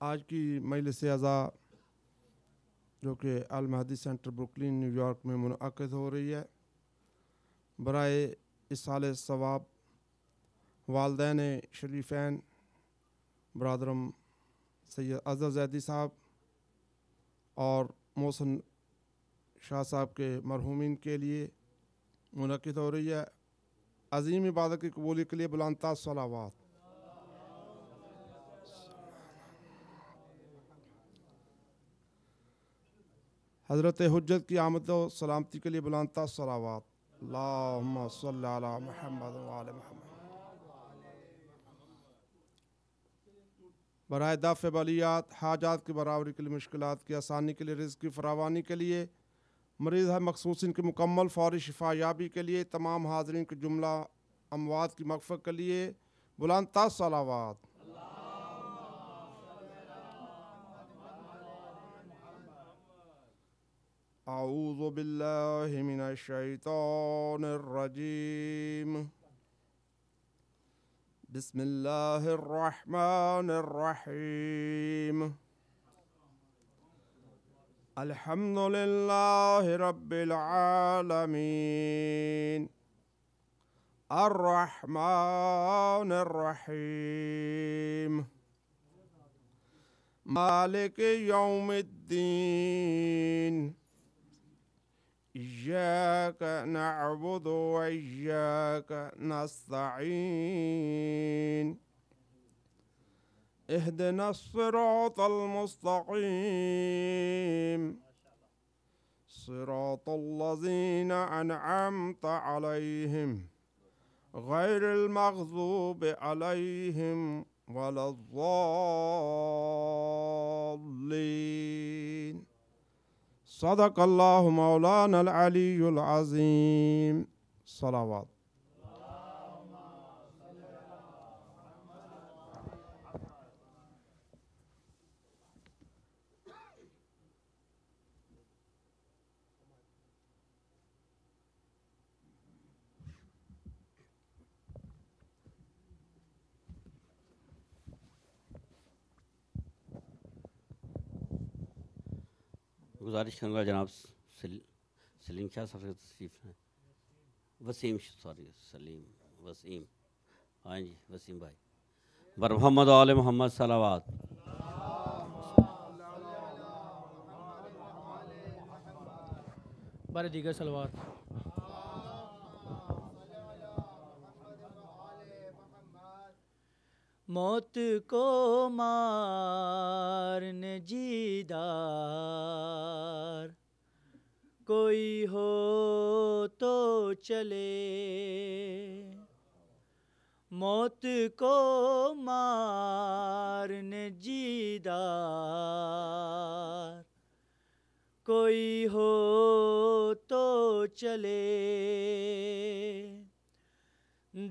आज की मजलिस अज़ा जो कि अल महदी सेंटर ब्रुकलिन न्यूयॉर्क में मुनअक़िद हो रही है, बराए इसाले सवाब वालदैन शरीफ़ैन बरदरम सैयद अज़हर ज़ैदी साहब और मोहसिन शाह साहब के मरहूमिन के लिए मुनअक़िद हो रही है। अज़ीम इबादत की कबूली के लिए बुलंद सलावात। हज़रत हुज्जत की आमद व सलामती के लिए बुलंद सलावात। अल्लाहुम्मा सल्ली अला मुहम्मद व आले मुहम्मद। बराए दाफ़े बलियात, हाजात की बराबरी के लिए, मुश्किलात की आसानी के लिए, रिज़्क़ की फरावानी के लिए, मरीज़ है मखसूसिन की मुकम्मल फ़ौरी शिफा याबी के लिए, तमाम हाज़रीन के जुमला अमवात की मग़फ़िरत के लिए बुलंद सलावात। अऊज़ु बिल्लाहि मिनश शैतानिर रजीम। बिस्मिल्लाहिर रहमानिर रहीम। अल्हम्दुलिल्लाहि रब्बिल आलमीन अर्रहमानिर रहीम मालिकि यौमिद्दीन इय्याका नअबुदु व इय्याका नस्तईन इहदिनस सिरातल मुस्तक़ीम सिरातल लज़ीना अनअमता अलैहिम गैरिल मग़ज़ूबि अलैहिम वलद्दाल्लीन। सदक़ल्लाहु मौलानल अलीयुल अज़ीम। सलावत। गुजारिश करूँगा जनाब सलीम शाह साहब से तशरीफ़ हैं। वसीम हाँ जी, वसीम भाई बर मोहम्मद आले मोहम्मद सलावात। बर दीगर सलवात। मौत को मारने जीदार कोई हो तो चले, मौत को मारने जीदार कोई हो तो चले,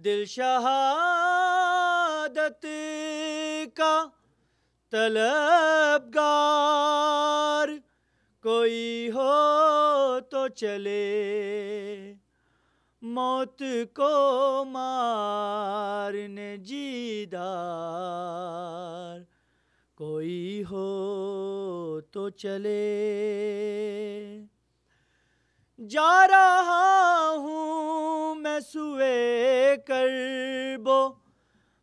दिल शहादत का तलबगार कोई हो तो चले, मौत को मारने जीदार कोई हो तो चले। जा रहा हूँ मैं सुए करबो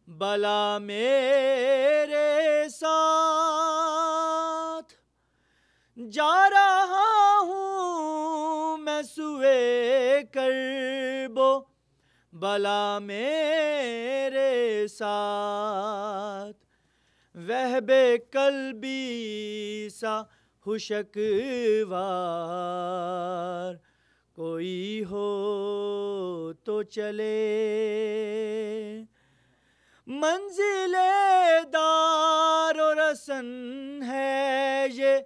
बला मेरे साथ, जा रहा हूँ मैं सुए करबो बला मेरे साथ, वहबे कल्बी सा हुशकवार कोई हो तो चले, मंजिले दारो रसन है ये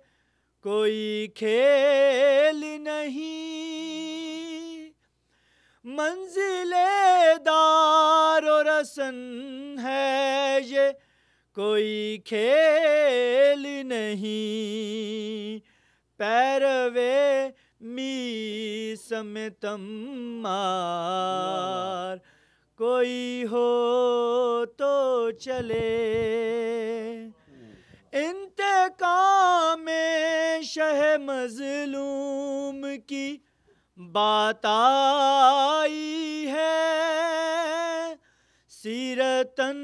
कोई खेल नहीं, मंजिले दारो रसन है ये कोई खेल नहीं, पैरवे मीसम तम्मार कोई हो तो चले, इंतकाम शह मजलूम की बात आई है, सीरतन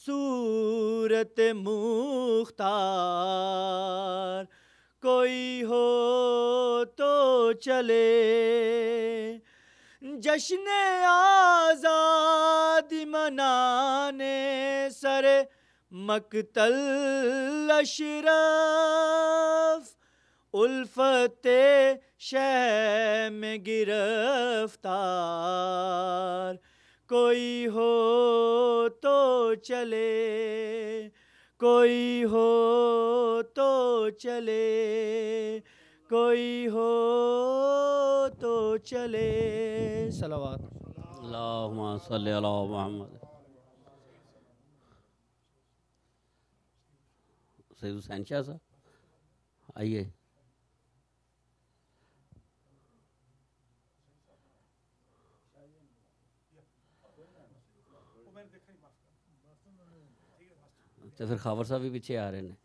सूरत मुख्तार कोई हो तो चले। जश्न आज़ादी मनाने सरे मक्तल अशरफ, उल्फते शह में गिरफ्तार कोई हो तो चले, कोई हो तो चले, कोई हो तो चले। सलावत अल्लाहुम्मा सल्ली अला मुहम्मद। सैयद हुसैन शाह साहब आइए। तो फिर खावर साहब भी पीछे आ रहे हैं।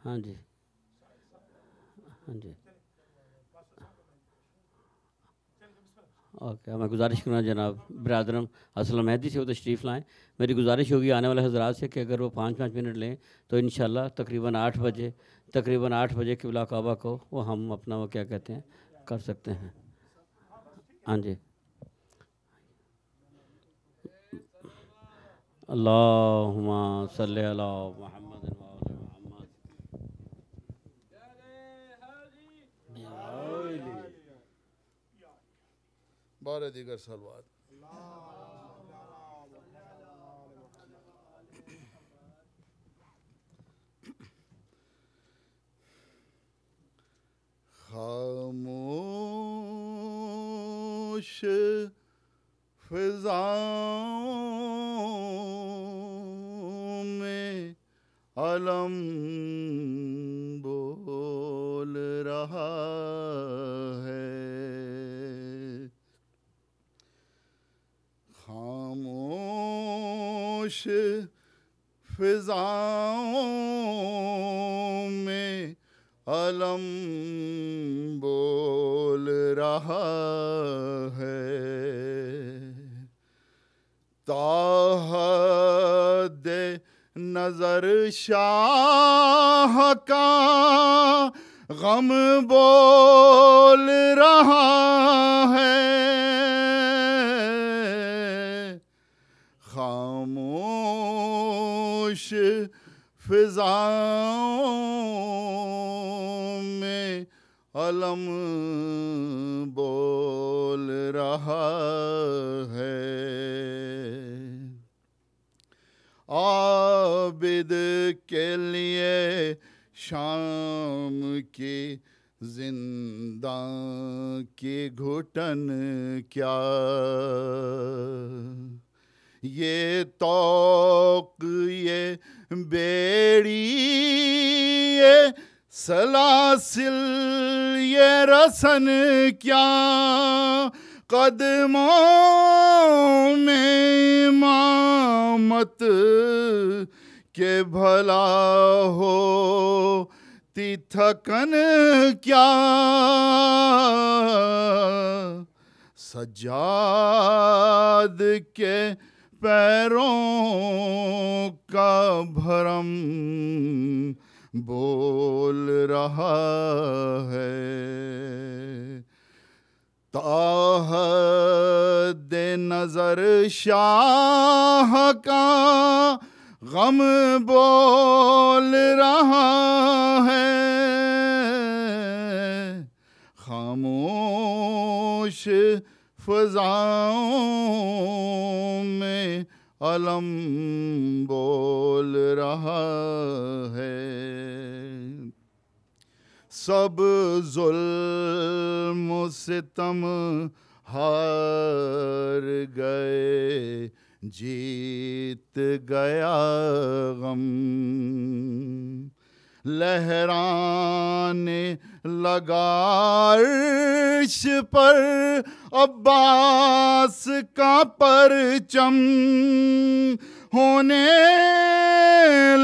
हाँ जी, हाँ जी, ओके। मैं गुजारिश करूँगा जनाब बिरादरम असलम मेहदी से वो तशरीफ़ लाएँ। मेरी गुजारिश होगी आने वाले हज़रात से कि अगर वो 5-5 मिनट लें तो इंशाल्लाह तकरीबन 8 बजे क़िबला काबा को वो हम अपना वो क्या कहते हैं कर सकते हैं। हाँ जी, अल्लाहुम्मा सल्ली अला मुहम्मद व आले मुहम्मद। बारह दीगर सलवात। खामोश फिजाओं में अलम बोल रहा है, खामोश फिजाओं में अलम बोल रहा है, ताहद नजर शाह का गम बोल रहा है, खामोश फिजाओं में अलम बोल रहा है, आबिद के लिए शाम की जिंदा की घुटन क्या, ये तौक ये बेड़ी ये सलासिल ये रसन क्या, कदमों में इमामत के भला हो ती थकन क्या, सज्जाद के पैरों का भरम बोल रहा है, ताहद नजर शाह का गम बोल रहा है, खामोश फ़ज़ाओं में अलम बोल रहा है, सब ज़ुल्म सितम हार गए, जीत गया गम, लहराने लगा अर्श पर अब्बास का परचम, होने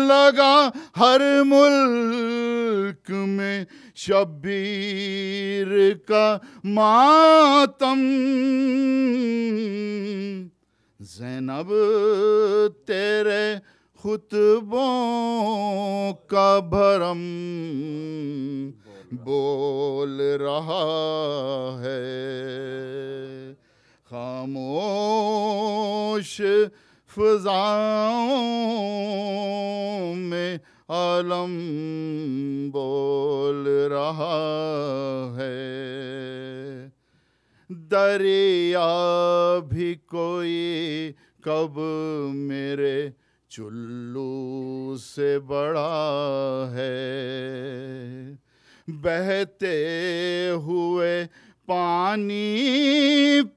लगा हर मुल्क में शब्बीर का मातम, ज़ैनब तेरे खुतबों का भरम बोल रहा है। खामोश फ़ज़ाओं में आलम बोल रहा है। दरिया भी कोई कब मेरे चुल्लू से बड़ा है। बहते हुए पानी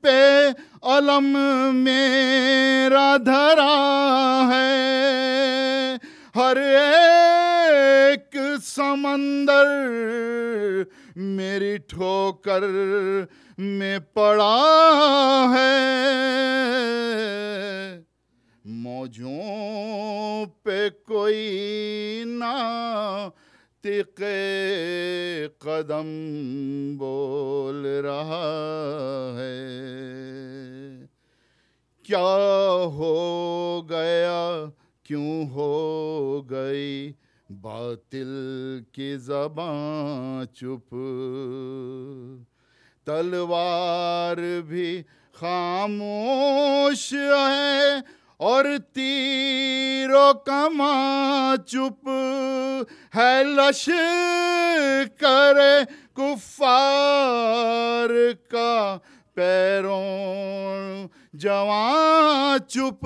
पे अलम मेरा धरा है। हर एक समंदर मेरी ठोकर में पड़ा है। मौजों पे कोई ना तिक़े कदम बोल रहा है। क्या हो गया, क्यों हो गई बातिल की ज़बां चुप। तलवार भी खामोश है और तीरों कमां चुप है। लश्कर कुफ़ार का पैरों जवां चुप।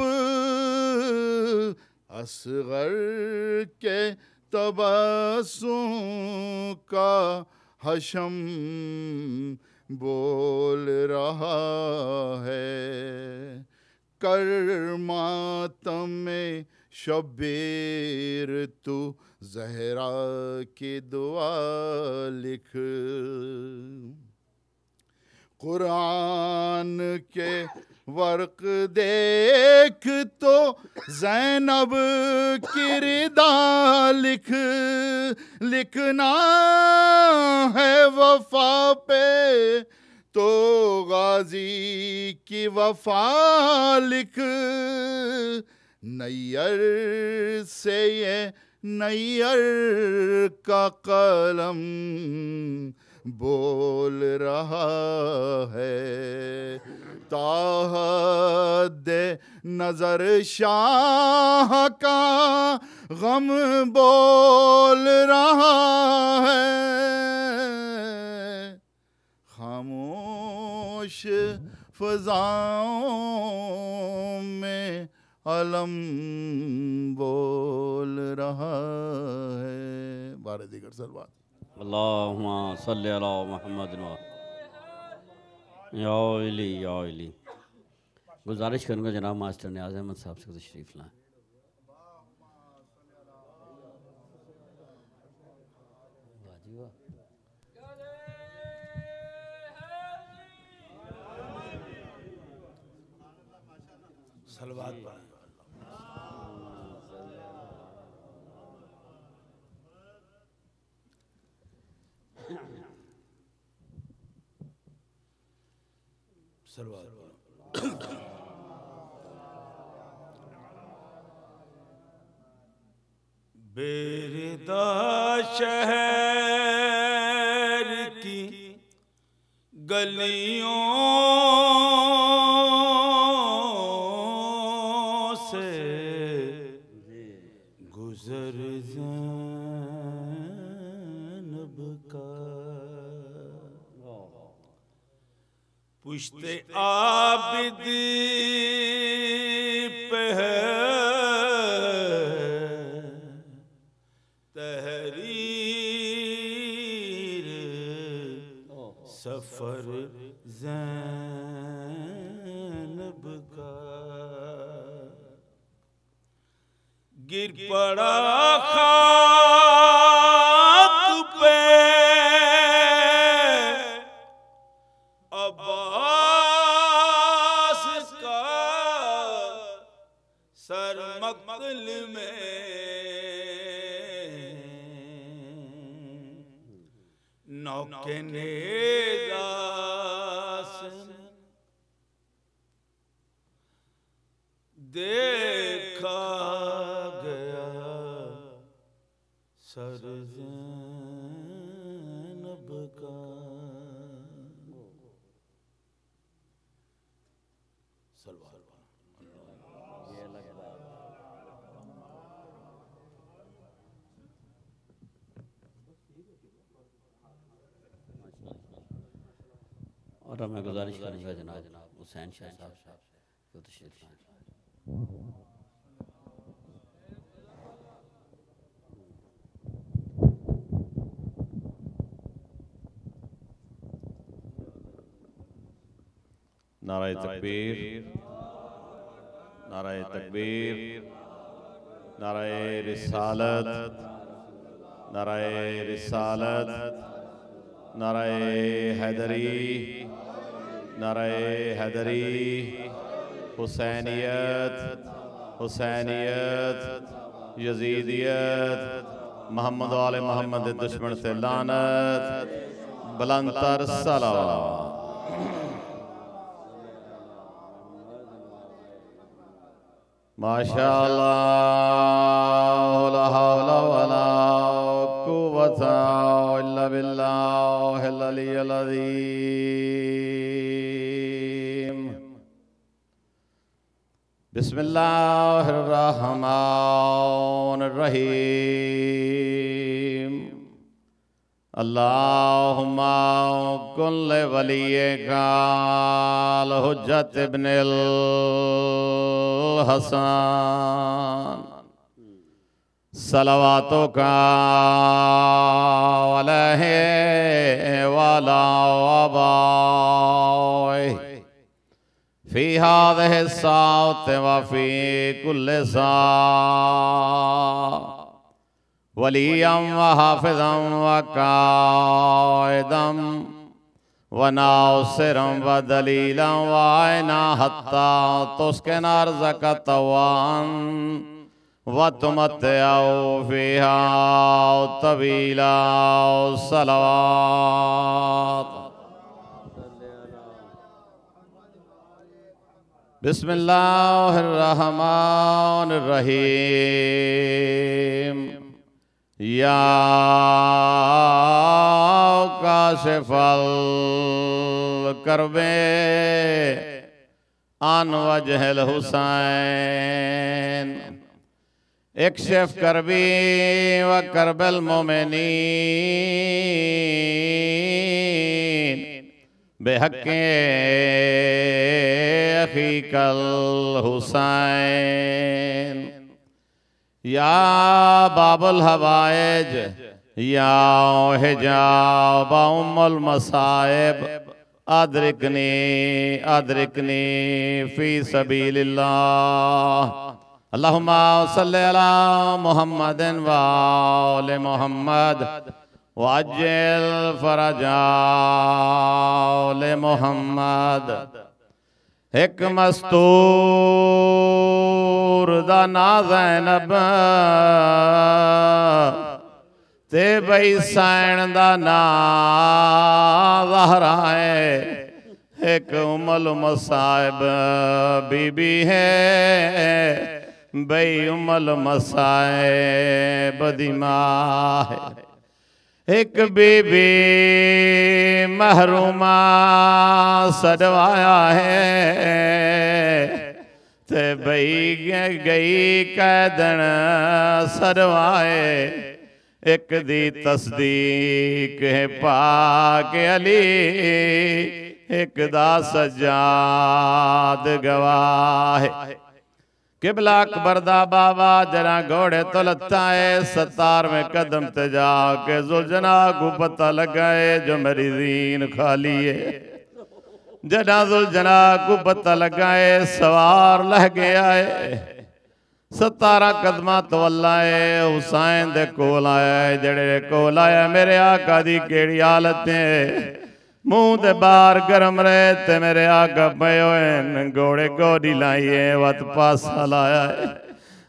असगर के तबस्सुम का हशम बोल रहा है। कर मातम में शब्बीर तू ज़हरा की दुआ लिख। कुरान के वर्क देख तो ज़ैनब की रिदा लिख। लिखना है वफ़ा पे तो गाजी की वफ़ा लिख। नैयर से ये नैयर का कलम बोल रहा है। ताहद नजर शाह का गम बोल रहा है। खामोश फ़ज़ाओं में अलम बोल रहा है। बारह दीगर सलवात। अल्लाहुम्मा सल्ली अला मुहम्मद या अली या अली। गुजारिश करूँगा जनाब मास्टर नियाज़ अहमद साहब से तशरीफ़ लाएँ। सलवात पढ़। सलवात बेरिदा शहर की गलियों से गुजर ज़ैनब का। पुश्ते आबिद पे है तहरीर सफर ज़ैनब का। गिर पड़ा खाक पे अब्बास का सर मक़तल में नौके नेज़ासन देखा गया सर ज़ैनब का। और अब मैं गुजारिश करूँगा जनाब हुसैन शाह साहब से तो तशरीफ लाएं। नाराए तकबीर, नाराए तकबीर, नाराए रिसालत, नाराए रिसालत, नाराए हैदरी, नाराए हैदरी, हुसैनियत, हुसैनियत, यजीदियत, मोहम्मद वाले मोहम्मद दुश्मन से लानत, बुलंदतर सलावत। माशाअल्लाह ला हौला वला कुव्वता इल्ला बिल्लाहिल अलिय्यिल अज़ीम। बिस्मिल्लाहिर रहमानिर रहीम। अल्लाहुम्मा कुल्ले वलिय्यिका अल हुज्जत इब्निल हसन सलवातो का अलैहि वाला अबाय फी हाज़िहि साअत व फी कुल्लि साअ वलिय्यम व हाफ़िज़म व काइदम व नासिरम व दलीलम व आयना हत्ता तुस्किन अर्ज़क तवान व तुमत्तिअ फ़ीहा तवीला सलवात। बिस्मिल्लाहिर रहमानिर रहीम। या काशिफल करबे अन वजहिल हुसैन इक्शिफ करबी व करबल मोमिनीन बेहक़्क़े अख़ीकल हुसैन। या बाबुल हवाइज या हिजाब उम्मुल मसाइब अदरिकनी अदरिकनी फी सबीलिल्लाह। अल्लाहुम्मा सल्लि अला मुहम्मदिन व आले मुहम्मद वअज्जिल फरजाले मुहम्मद। एक मस्तूर दा ना ज़ैनब ते बई सैन दा ना ज़हरा है। एक उम्मुल मसाइब बीबी है बई उम्मुल मसाइब दी मां है। एक बीबी महरूमा सडवाया है ते बई गई कैदन सडवाए। एक दी तस्दीक है पाक अली एक दा सज्जाद गवाह है। किबला अकबर दा बाबा जरा घोड़े तो लत्ता है 17वें कदम ते जाके जुलजना को पता लगाए जो मेरी दीन खाली है। जड़ा जुलजना को पता लगाए सवार लह गया है 17 कदमा तो अल्लाह हुसैन दे कोल आया जड़े कोल आया मेरे आका दी केड़ी हालत है। मुंह दे बाहर गरम रहे ते मेरे आका पे घोड़े गोदी लाइए वत पासा लाया है।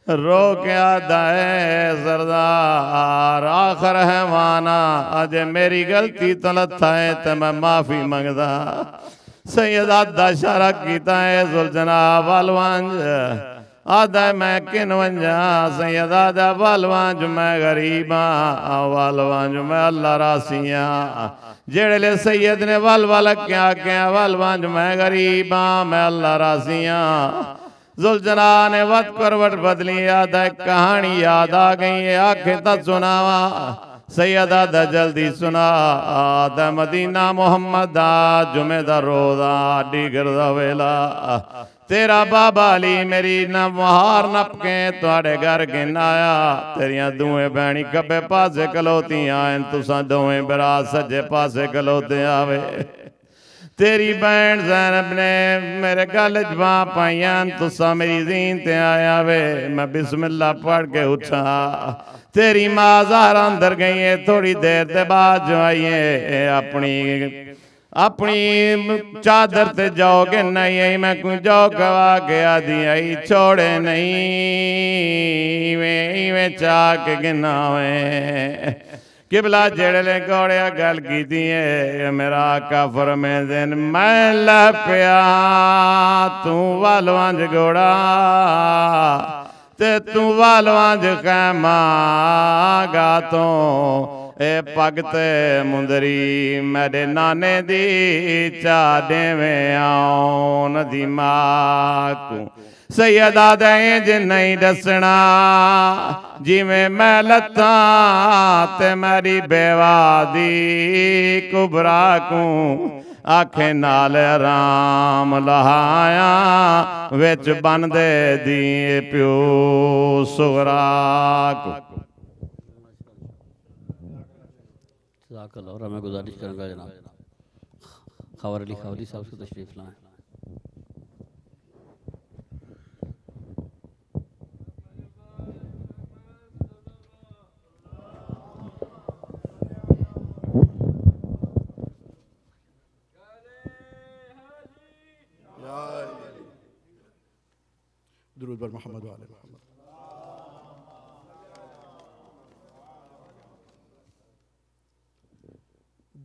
रो क्या दाए सरदार आखर है माना अजे मेरी गलती तो लथा है तो मैं माफी मंगदा। सैयदा दा इशारा कीता है जुलजनाब वालवांज आदा मैं किन वंजा। सैयदा दा वालवांज मैं गरीब हाँ वालवांज मैं अल्लाह रासियाँ। जेड़े सैयद ने वाल क्या वालवांज मैं गरीब हाँ मैं अल्लाह रासियाँ। जुलजना ने वत करवट बदली याद है कहानी याद आ गई है आंखें तक सुनावा। सैयदा दा जल्दी सुना दा मदीना मोहम्मद दा जुमे दा रोजा डिगर दा वेला तेरा बाबा अली मेरी न मुहार नप के तुहाडे घर गिन आया। तेरिया दोवें भैणी खब्बे पासे खलोतियां तुसां दोवें भरा सज्जे पासे खलोते आवे। तेरी बहन ज़ैनब ने मेरे गल च बां पाइयां तुसा मेरी जीन ते आया वे। मैं बिस्मिल्लाह पढ़ के उठा तेरी माँ ज़हरा अंदर गई है। थोड़ी देर के बाद जो आई है अपनी चादर ते जाओगे नहीं आई मैं कोई जाओ गवा गया दी आई छोड़े नहीं वे चाह के गिनावे। किबला जेड़े गौड़े गल की मेरा आका फरमाते मैं लपया तू वालवांज गोड़ा ते तू वालवांज खैमा गा तो ए पगते मुंदरी मेरे नाने दी चाडे में आओ नदी माकू। सैयदा दे जे नहीं दसना जिमें मैं लता ते मेरी बेवा दी कुबरा को आखे नाल राम लहाया विच बन दे दी प्यो सुगरा को। और मैं गुजारिश करूँगा जनाब खबर अली खवली साहब से तशरीफ लाएं। दुरूद पर मोहम्मद वाले मोहम्मद।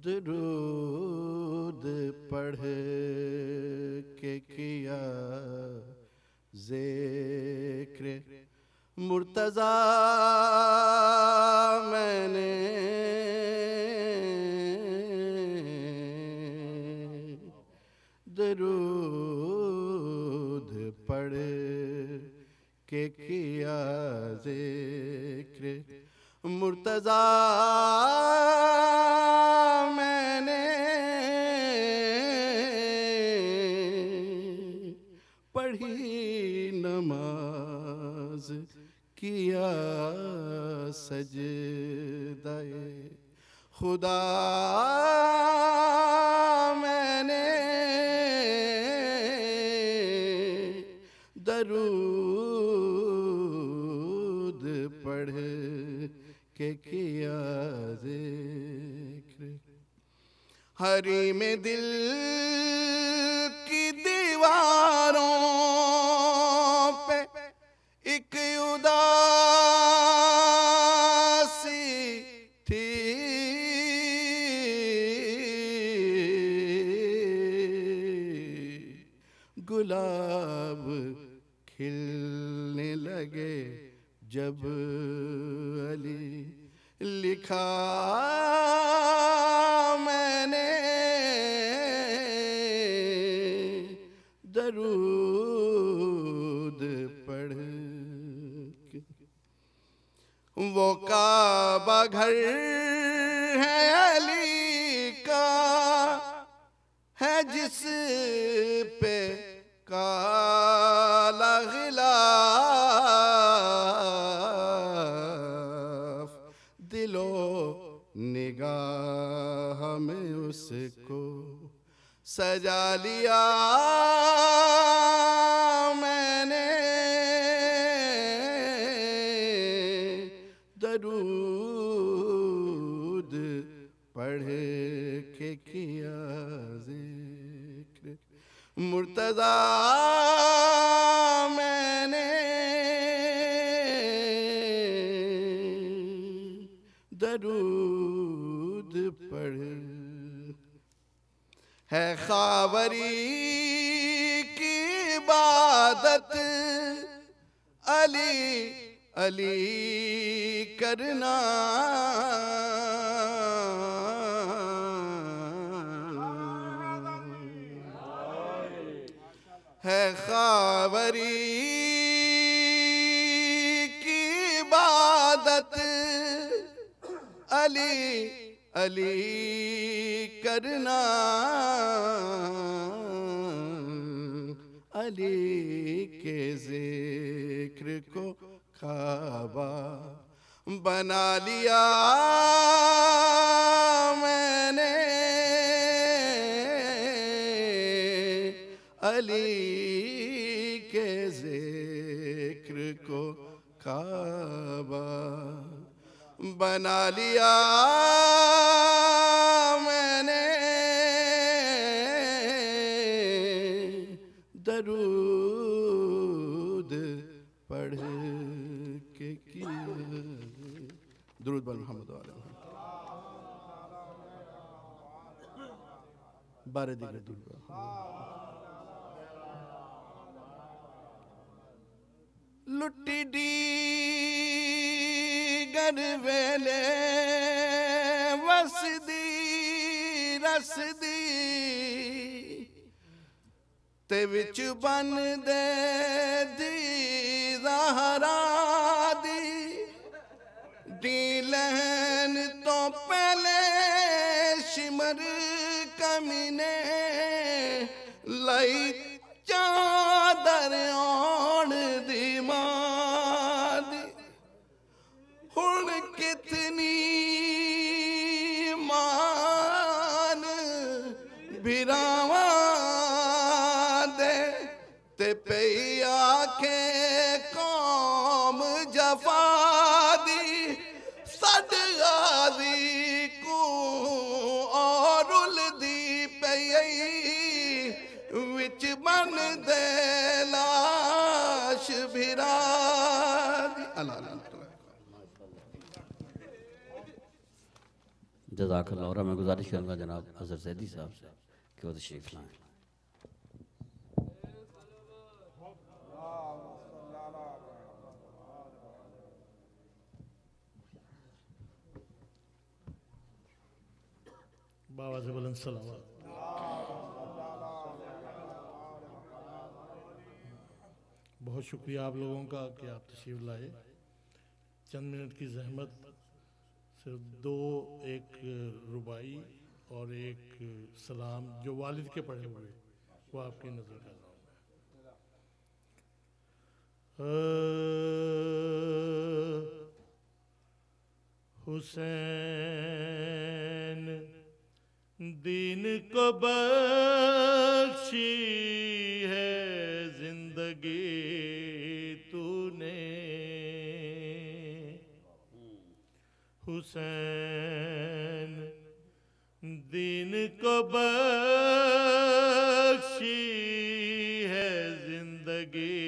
दुरूद पढ़ के किया ज़िक्र मुर्तज़ा मैंने दुरूद पढ़ के किया ज़िक्र मुर्तज़ा मैंने पढ़ी नमाज किया सजदाए खुदा मैंने दरूद पढ़ के किया ज़िक्र। हरी में दिल की दीवारों पे एक उदासी थी गुलाब खिलने लगे जब अली लिखा मैंने दरूद पढ़ के। वो काबा घर है अली का है जिस पे काला गिलाफ दिलो निगाह में उसको सजा लिया मैंने दरूद पढ़ के किया ज़िक्र मुर्तज़ा मैंने दरूद पढ़। है खावरी की इबादत अली अली करना। है खावरी की इबादत अली अली करना। अली के जिक्र को काबा बना लिया मैंने। अली के जिक्र को काबा बना लिया मैंने। दरूद पढ़ के किया। दुरूद बल मोहम्मद वाले बारे दिल दुरूद। लुट्टी डी गर वेले वसदी रसदी ते विच बन दे दी ज़हरा दी। डी लहन तो पहले शिमर कमीने लाई चादर ओढ़ दी मां दी। हुण कितनी मान भिरावा दे ते पई आखे कौम जफा दी। सद गाजी को और उलदी पई विच बन दे लाश भिरा दी। जज़ाकल्लाह। और मैं गुजारिश करूँगा जनाब अज़हर ज़ैदी साहब से कि वो तशरीफ़ लाएँ। बाबा से बुलंद सलावत। बहुत शुक्रिया आप लोगों का कि आप तशरीफ़ लाए। चंद मिनट की जहमत, सिर्फ दो, एक रुबाई और एक सलाम जो वालिद के पढ़े हुए वो आपकी नज़र कर रहा हूँ। हुसैन दीन को बख्शी है जिंदगी तूने। हुसैन दीन को बख्शी है जिंदगी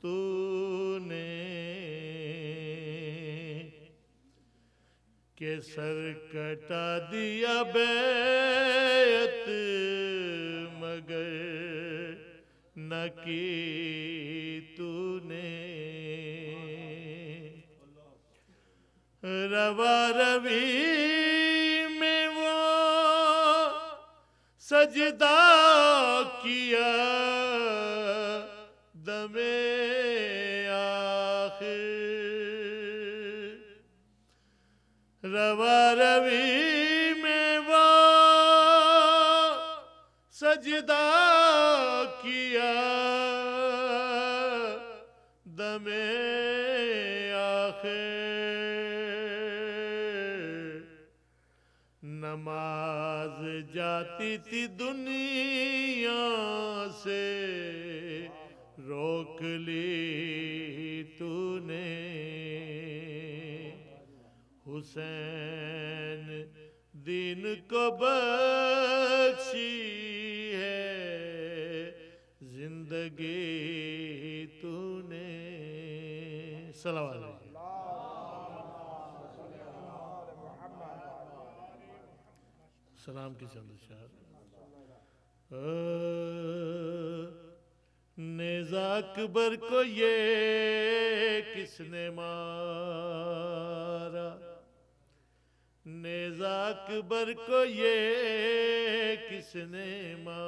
तूने। के सर कटा दिया बैत मगर न की तूने। रवा रवी में वो सजदा किया दमे आखिर। रवा रवी में वो सजदा किया दमे आखिर। नमाज जाती थी दुनिया से रोक ली तूने। हुसैन दीन को बख्शी है जिंदगी तूने। सलावत। सलाम की चंद अशआर। नेज़ा अकबर को ये किसने मारा, नेज़ा अकबर को ये किसने मारा,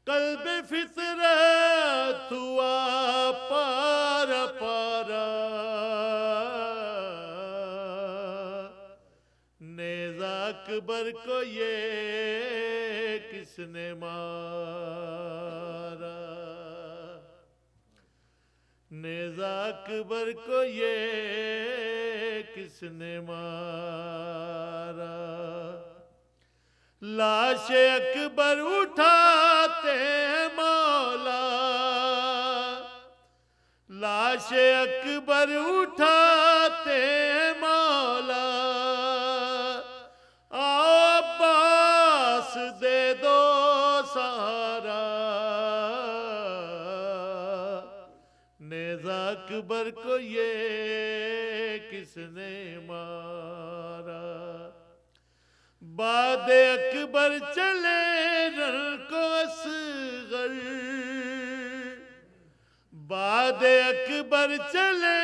कल्बे फितरत हुआ पारा पारा, नेज़ा अकबर को ये किसने मारा, नेज़ा अकबर को ये किसने मारा, लाश अकबर उठाते हैं मौला, लाश अकबर उठाते हैं मौला, आओ अब्बास दे दो सहारा, नेज़ा अकबर को ये किसने मारा, बाद अकबर चले रण को असगर, बाद अकबर चले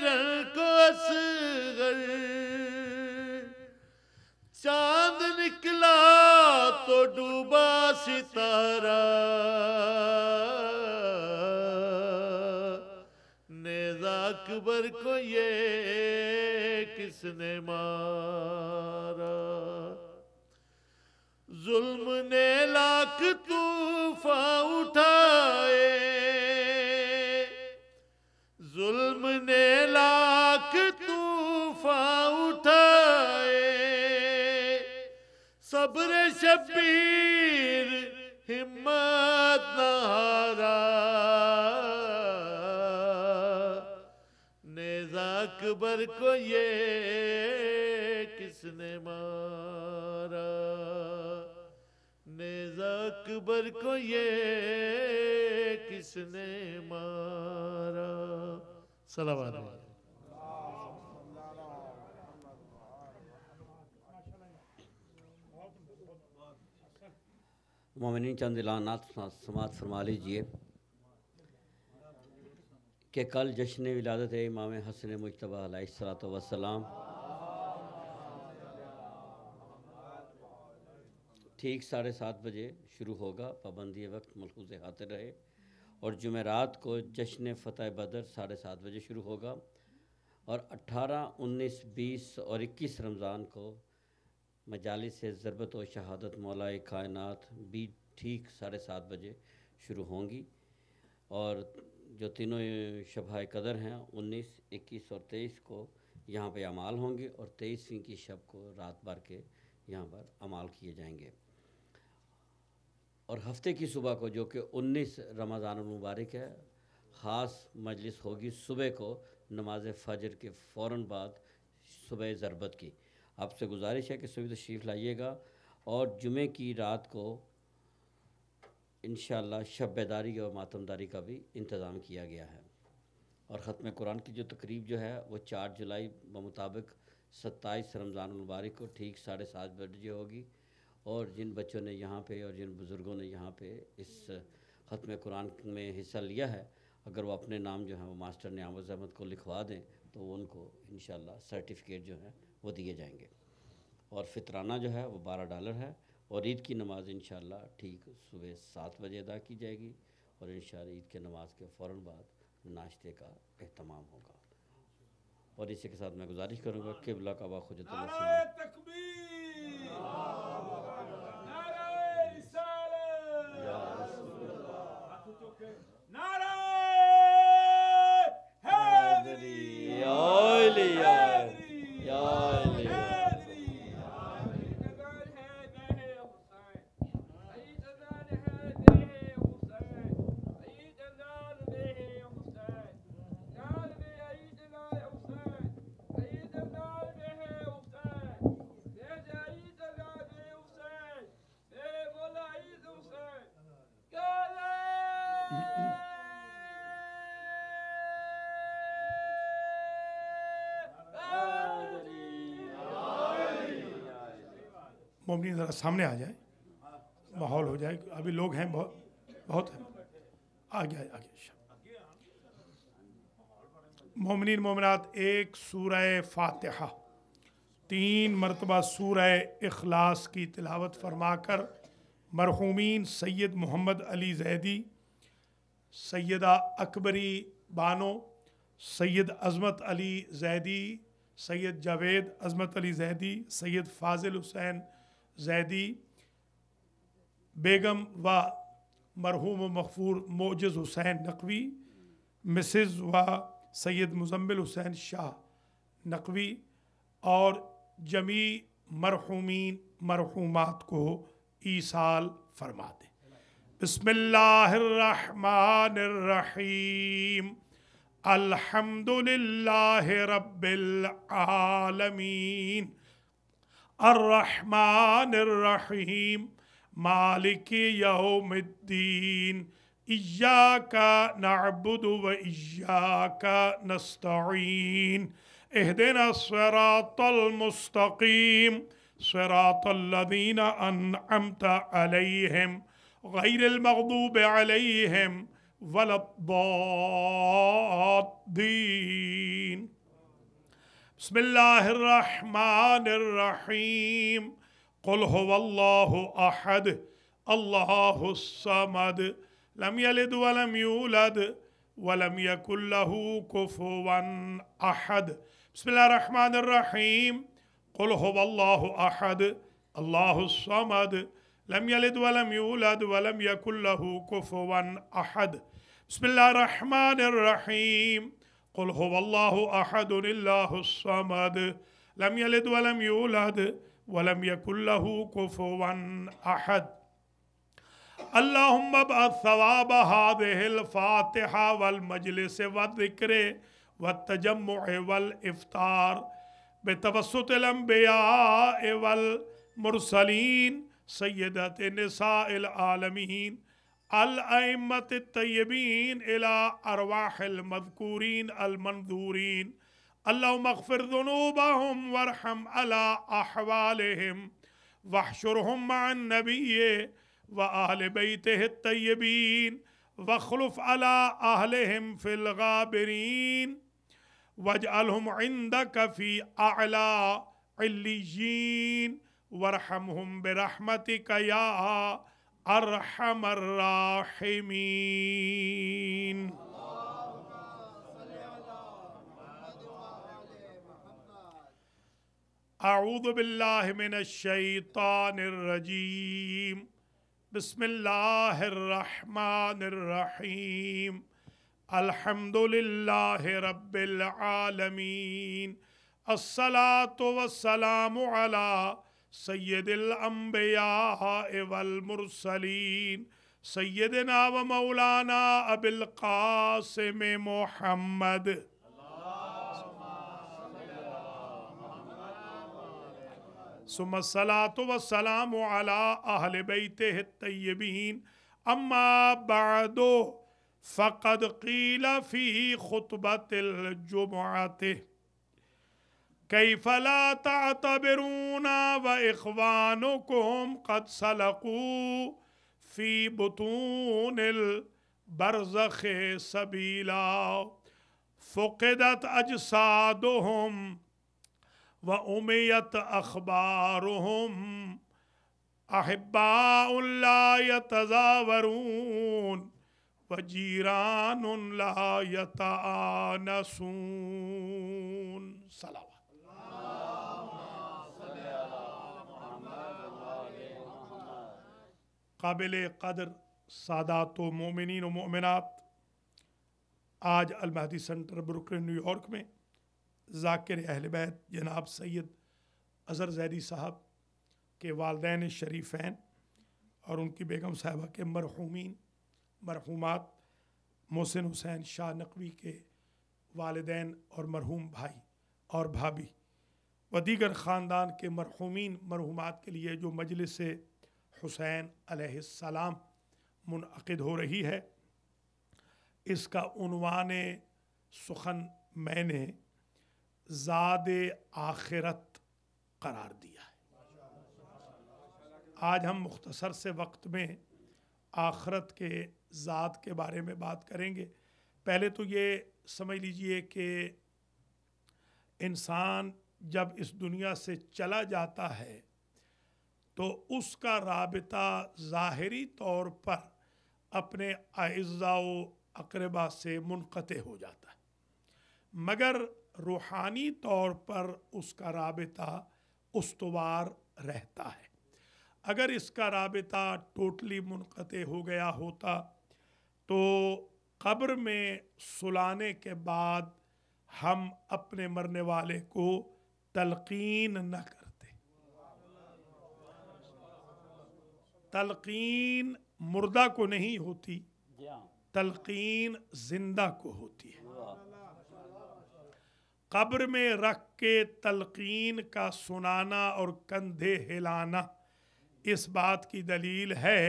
रण को असगर, चांद निकला तो डूबा सितारा, नेज़ा अकबर को ये किसने मारा, जुल्म ने लाख तूफान उठाए, जुल्म ने लाख तूफान उठाए, सब्र शब्बीर हिम्मत न हारा, नेज़ा अकबर को ये किसने मारा, नेज़ा अकबर को ये किसने मारा। सलाम अलैकुम। मोमिनीन चंद ऐलानात समात फरमा लीजिए कि कल जश्न विलादत इमाम हसन मुज्तबा अलैहिस्सलातु वस्सलाम ठीक 7:30 बजे शुरू होगा। पाबंदी वक्त मलहूज़ हातिर रहे। और जुमेरात को जश्न फ़तह बदर 7:30 बजे शुरू होगा और 18, 19, 20 और 21 रमज़ान को मजालिस ज़रबत व शहादत मौलाए कायनात भी ठीक 7:30 बजे शुरू होंगी। और जो तीनों शब कदर हैं 19, 21 और 23 को यहाँ पे अमाल होंगे और 23वीं की शब को रात भर के यहाँ पर अमाल किए जाएंगे। और हफ्ते की सुबह को जो कि 19 रमज़ान मुबारक है, ख़ास मजलिस होगी सुबह को नमाज फ़जर के फ़ौरन बाद सुबह ज़रबत की। आपसे गुजारिश है कि सुबह तशरीफ़ लाइएगा। और जुमे की रात को इंशाअल्लाह शब बेदारी और मातमदारी का भी इंतज़ाम किया गया है। और ख़त्म कुरान की जो तकरीब जो है वो 4 जुलाई बमुताबिक 27 रमज़ान मुबारक को ठीक 7:30 बजे होगी। और जिन बच्चों ने यहाँ पे और जिन बुज़ुर्गों ने यहाँ पे इस ख़त्म कुरान में हिस्सा लिया है, अगर वो अपने नाम जो है वो मास्टर नियामत अहमद को लिखवा दें तो उनको इंशाअल्लाह सर्टिफिकेट जो है वो दिए जाएंगे। और फ़ितराना जो है वो $12 है। और ईद की नमाज़ इंशाअल्लाह ठीक सुबह 7 बजे अदा की जाएगी। और इंशाअल्लाह ईद के नमाज के फ़ौरन बाद नाश्ते का एहतमाम होगा। और इसी के साथ मैं गुजारिश करूँगा क़िबला काबा खुजत मोमिनीन ज़रा सामने आ जाए, माहौल हो जाए, अभी लोग हैं बहुत हैं। आगे मोमिनीन मोमिनात, एक सूरह फातिहा 3 मरतबा सूरह इखलास की तिलावत फरमाकर मरहूमीन सैयद मोहम्मद अली जैदी, सैयदा अकबरी बानो, सैयद अज़मत अली जैदी, सैयद जावेद अज़मत अली जैदी, सैयद फ़ाज़िल हुसैन जैदी बेगम व मरहूम मग़फ़ूर मोजिज़ हुसैन नकवी, मिसेज़ व सैयद मुज़म्मिल हुसैन शाह नकवी और जमी मरहूमीन मरहूमात को ईसाल फरमा दे। बिस्मिल्लाहिर्रहमानिर्रहीम, अल्हम्दुलिल्लाहि रब्बिल आलमीन, अर्रहमानिर्रहीम, मालिकि यौमिद्दीन, इय्याका नअबुदु व इय्याका नस्तईन, इहदिना सिरातल मुस्तकीम, सिरातल लज़ीना अनअमता अलैहिम, गैरिल मग़दूबि अलैहिम वलद्दाल्लीन। बिस्मिल्लाहिर्रहमानिर्रहीम, क़ुल हुवल्लाहु अहद, अल्लाहुस समद, लम यलिद वलम यूलद वलम यकुल लहू कुफुवन अहद। बिस्मिल्लाहिर्रहमानिर्रहीम, क़ुल हुवल्लाहु अहद, अल्लाहुस समद, लम यलिद वलम यूलद वलम यकुल लहू कुफुवन अहद। बिस्मिल्लाहिर्रहमानिर्रहीम, क़ुल हुवल्लाहु अहदुल्लाहुस समद, लम यलिद वलम यूलद वलम यकुल लहू कुफुवन अहद। अल्लाहुम्मा बअथ सवाब हाज़िहिल फ़ातिहा वल मजलिस व ज़िक्र व तजम्मुअ वल इफ्तार बितवस्सुतिल अंबिया वल मुरसलीन सय्यदत निसाइल आलमीन अल अइम्मतित तय्यबीन इला अरवाहिल मज़कूरीन अल मंज़ूरीन। अल्लाहुम्मा अग़फ़िर ज़ुनूबहुम वरहम अला अहवालिहिम वहशुरहुम मअन नबिय्य व आहले बैतिहि तय्यबीन वख़्लुफ़ अला अहलिहिम फ़िल गाबिरीन वजअलहुम इंदक फ़ी अअला इल्लिय्यीन वरहमहुम बिरहमतिक या अर्हमर राहिमीन। अऊज़ु बिल्लाहि मिनश शैतानिर रजीम, बिस्मिल्लाहिर्रहमानिर्रहीम, अल्हम्दुलिल्लाहि रब्बिल आलमीन, अस्सलातु वस्सलामु अला सय्यदिल अंबिया वल मुरसलीन सय्यदिना व मौलाना अबिल क़ासिम मुहम्मद। सुम्मा सलातु वस्सलामु अला अहले बैतिहि तय्यबीन, अम्मा बअदु फ़क़द क़ील फ़ी ख़ुतबतिल जुमुअति कैफ़ ला तअतबिरूना व इख़वानुकुम क़द सलकू फ़ी बुतूनिल बरज़ख़ि सबीला फ़ुक़िदत अजसादुहुम व उमियत अख़बारुहुम अहिब्बाउन ला यतज़ावरून व जीरानुन ला यतआनसून। सलावत। काबिल क़दर सादातो मोमिनीन व मोमिनात, आज अल महदी सेंटर ब्रुकलिन न्यूयॉर्क में ज़ाकिर अहले बैत जनाब सैयद अज़हर ज़ैदी साहब के वालिदैन शरीफ़ैन और उनकी बेगम साहिबा के मरहूमीन मरहूमात मोहसिन हुसैन शाह नकवी के वालिदैन और मरहूम भाई और भाभी व दीगर ख़ानदान के मरहूमीन मरहूमात के लिए जो मजलिस हुसैन अलैहिस्सलाम मुनअक़िद हो रही है, इसका उन्वान सुखन मैंने ज़ाद आखिरत करार दिया है। आज हम मुख्तसर से वक्त में आखरत के ज़ात के बारे में बात करेंगे। पहले तो ये समझ लीजिए कि इंसान जब इस दुनिया से चला जाता है तो उसका राबिता ज़ाहिरी तौर पर अपने अइज़्ज़ा व अक़रबा से मुनक़ते हो जाता है, मगर रूहानी तौर पर उसका राबिता उस्तवार रहता है। अगर इसका राबिता टोटली मुनक़ते हो गया होता तो कब्र में सुलाने के बाद हम अपने मरने वाले को तलक़ीन न करते। तलक़ीन मुर्दा को नहीं होती, तलक़ीन जिंदा को होती है। कब्र में रख के तलक़ीन का सुनाना और कंधे हिलाना इस बात की दलील है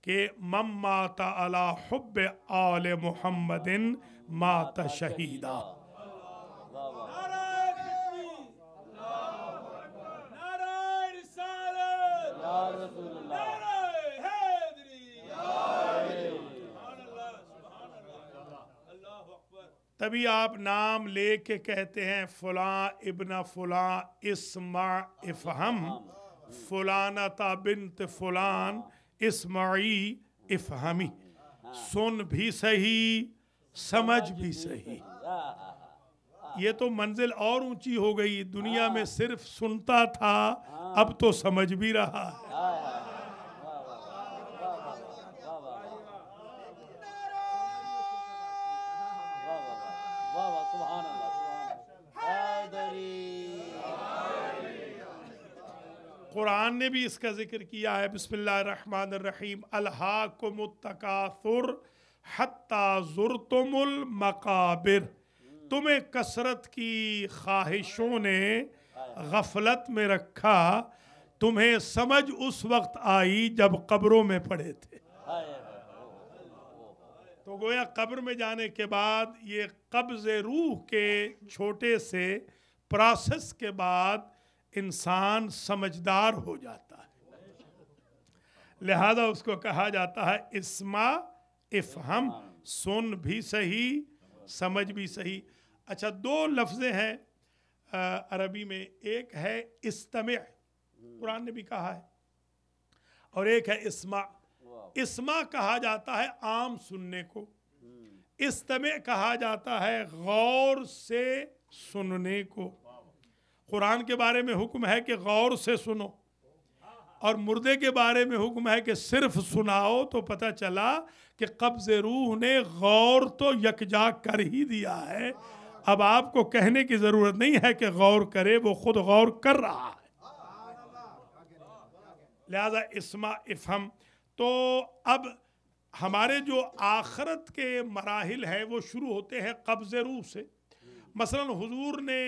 कि मम माता अला हुब्ब आले मुहम्मदिन माता शहीदा। तभी आप नाम ले के कहते हैं फ़ुलां इब्न फ़ुलां इस्मा इफ़हम, फ़ुलानता बिन्त फ़ुलान इस्माई इफ़हमी। सुन भी सही, समझ भी सही। ये तो मंजिल और ऊंची हो गई। दुनिया में सिर्फ सुनता था, अब तो समझ भी रहा है। कुरान ने भी इसका जिक्र किया है। बिस्मिल्लाहिर्रहमानिर्रहीम। अल्हाकुमुत-तकासुर हत्ता ज़ुरतुमुल मकाबिर। तुम्हें कसरत की ख्वाहिशों ने गफलत में रखा, तुम्हें समझ उस वक्त आई जब कब्रों में पड़े थे। तो गोया कब्र में जाने के बाद ये कब्ज़े रूह के छोटे से प्रोसेस के बाद इंसान समझदार हो जाता है, लिहाजा उसको कहा जाता है इस्मा इफ़हम, सुन भी सही, समझ भी सही। अच्छा, दो लफ्ज़ें हैं अरबी में, एक है इस्तमिअ, कुरान ने भी कहा है, और एक है इस्मा। इस्मा कहा जाता है आम सुनने को, इस्तमिअ कहा जाता है गौर से सुनने को। कुरान के बारे में हुक्म है कि गौर से सुनो, और मुर्दे के बारे में हुक्म है कि सिर्फ सुनाओ। तो पता चला कि कब्ज़े रूह ने गौर तो यकजा कर ही दिया है। अब आपको कहने की ज़रूरत नहीं है कि गौर करे, वो खुद गौर कर रहा है। लिहाजा इस्मा इफ़हम। तो अब हमारे जो आखरत के मराहिल हैं वो शुरू होते हैं कब्ज़े रूह से। मसलन हुजूर ने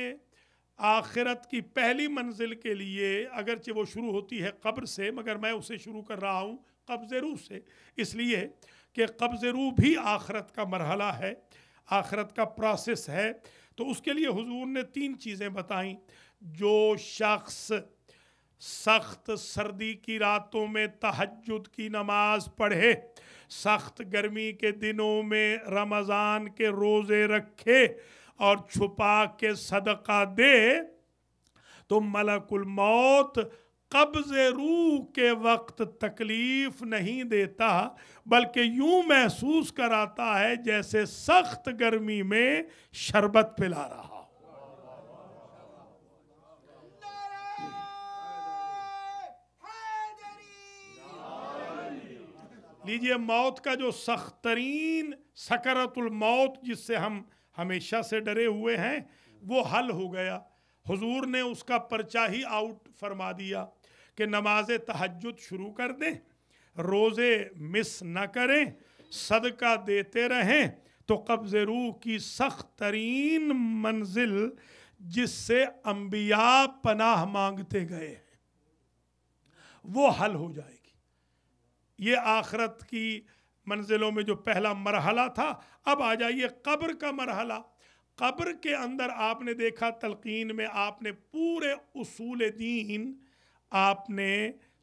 आखिरत की पहली मंजिल के लिए, अगरचे वो शुरू होती है कब्र से, मगर मैं उसे शुरू कर रहा हूँ कब्ज़े रूह से, इसलिए कि कब्ज़े रूह भी आखिरत का मरहला है, आखिरत का प्रोसेस है। तो उसके लिए हुजूर ने 3 चीज़ें बताईं। जो शख्स सख्त सर्दी की रातों में तहज्जुद की नमाज पढ़े, सख्त गर्मी के दिनों में रमज़ान के रोज़े रखे और छुपा के सदका दे, तो मलकुल मौत कब्ज़े रूह के वक्त तकलीफ नहीं देता, बल्कि यूं महसूस कराता है जैसे सख्त गर्मी में शरबत पिला रहा हो। लीजिए, मौत का जो सख्त तरीन सकरतुल मौत जिससे हम हमेशा से डरे हुए हैं, वो हल हो गया। हुजूर ने उसका पर्चा ही आउट फरमा दिया कि नमाज तहज्जुद शुरू कर दें, रोज़े मिस न करें, सदका देते रहें, तो कब्ज़े रूह की सख्त तरीन मंजिल जिससे अंबिया पनाह मांगते गए वो हल हो जाएगी। ये आखरत की मंजिलों में जो पहला मरहला था। अब आ जाइए कब्र का मरहला। कब्र के अंदर आपने देखा तलकीन में आपने पूरे उसूल दीन आपने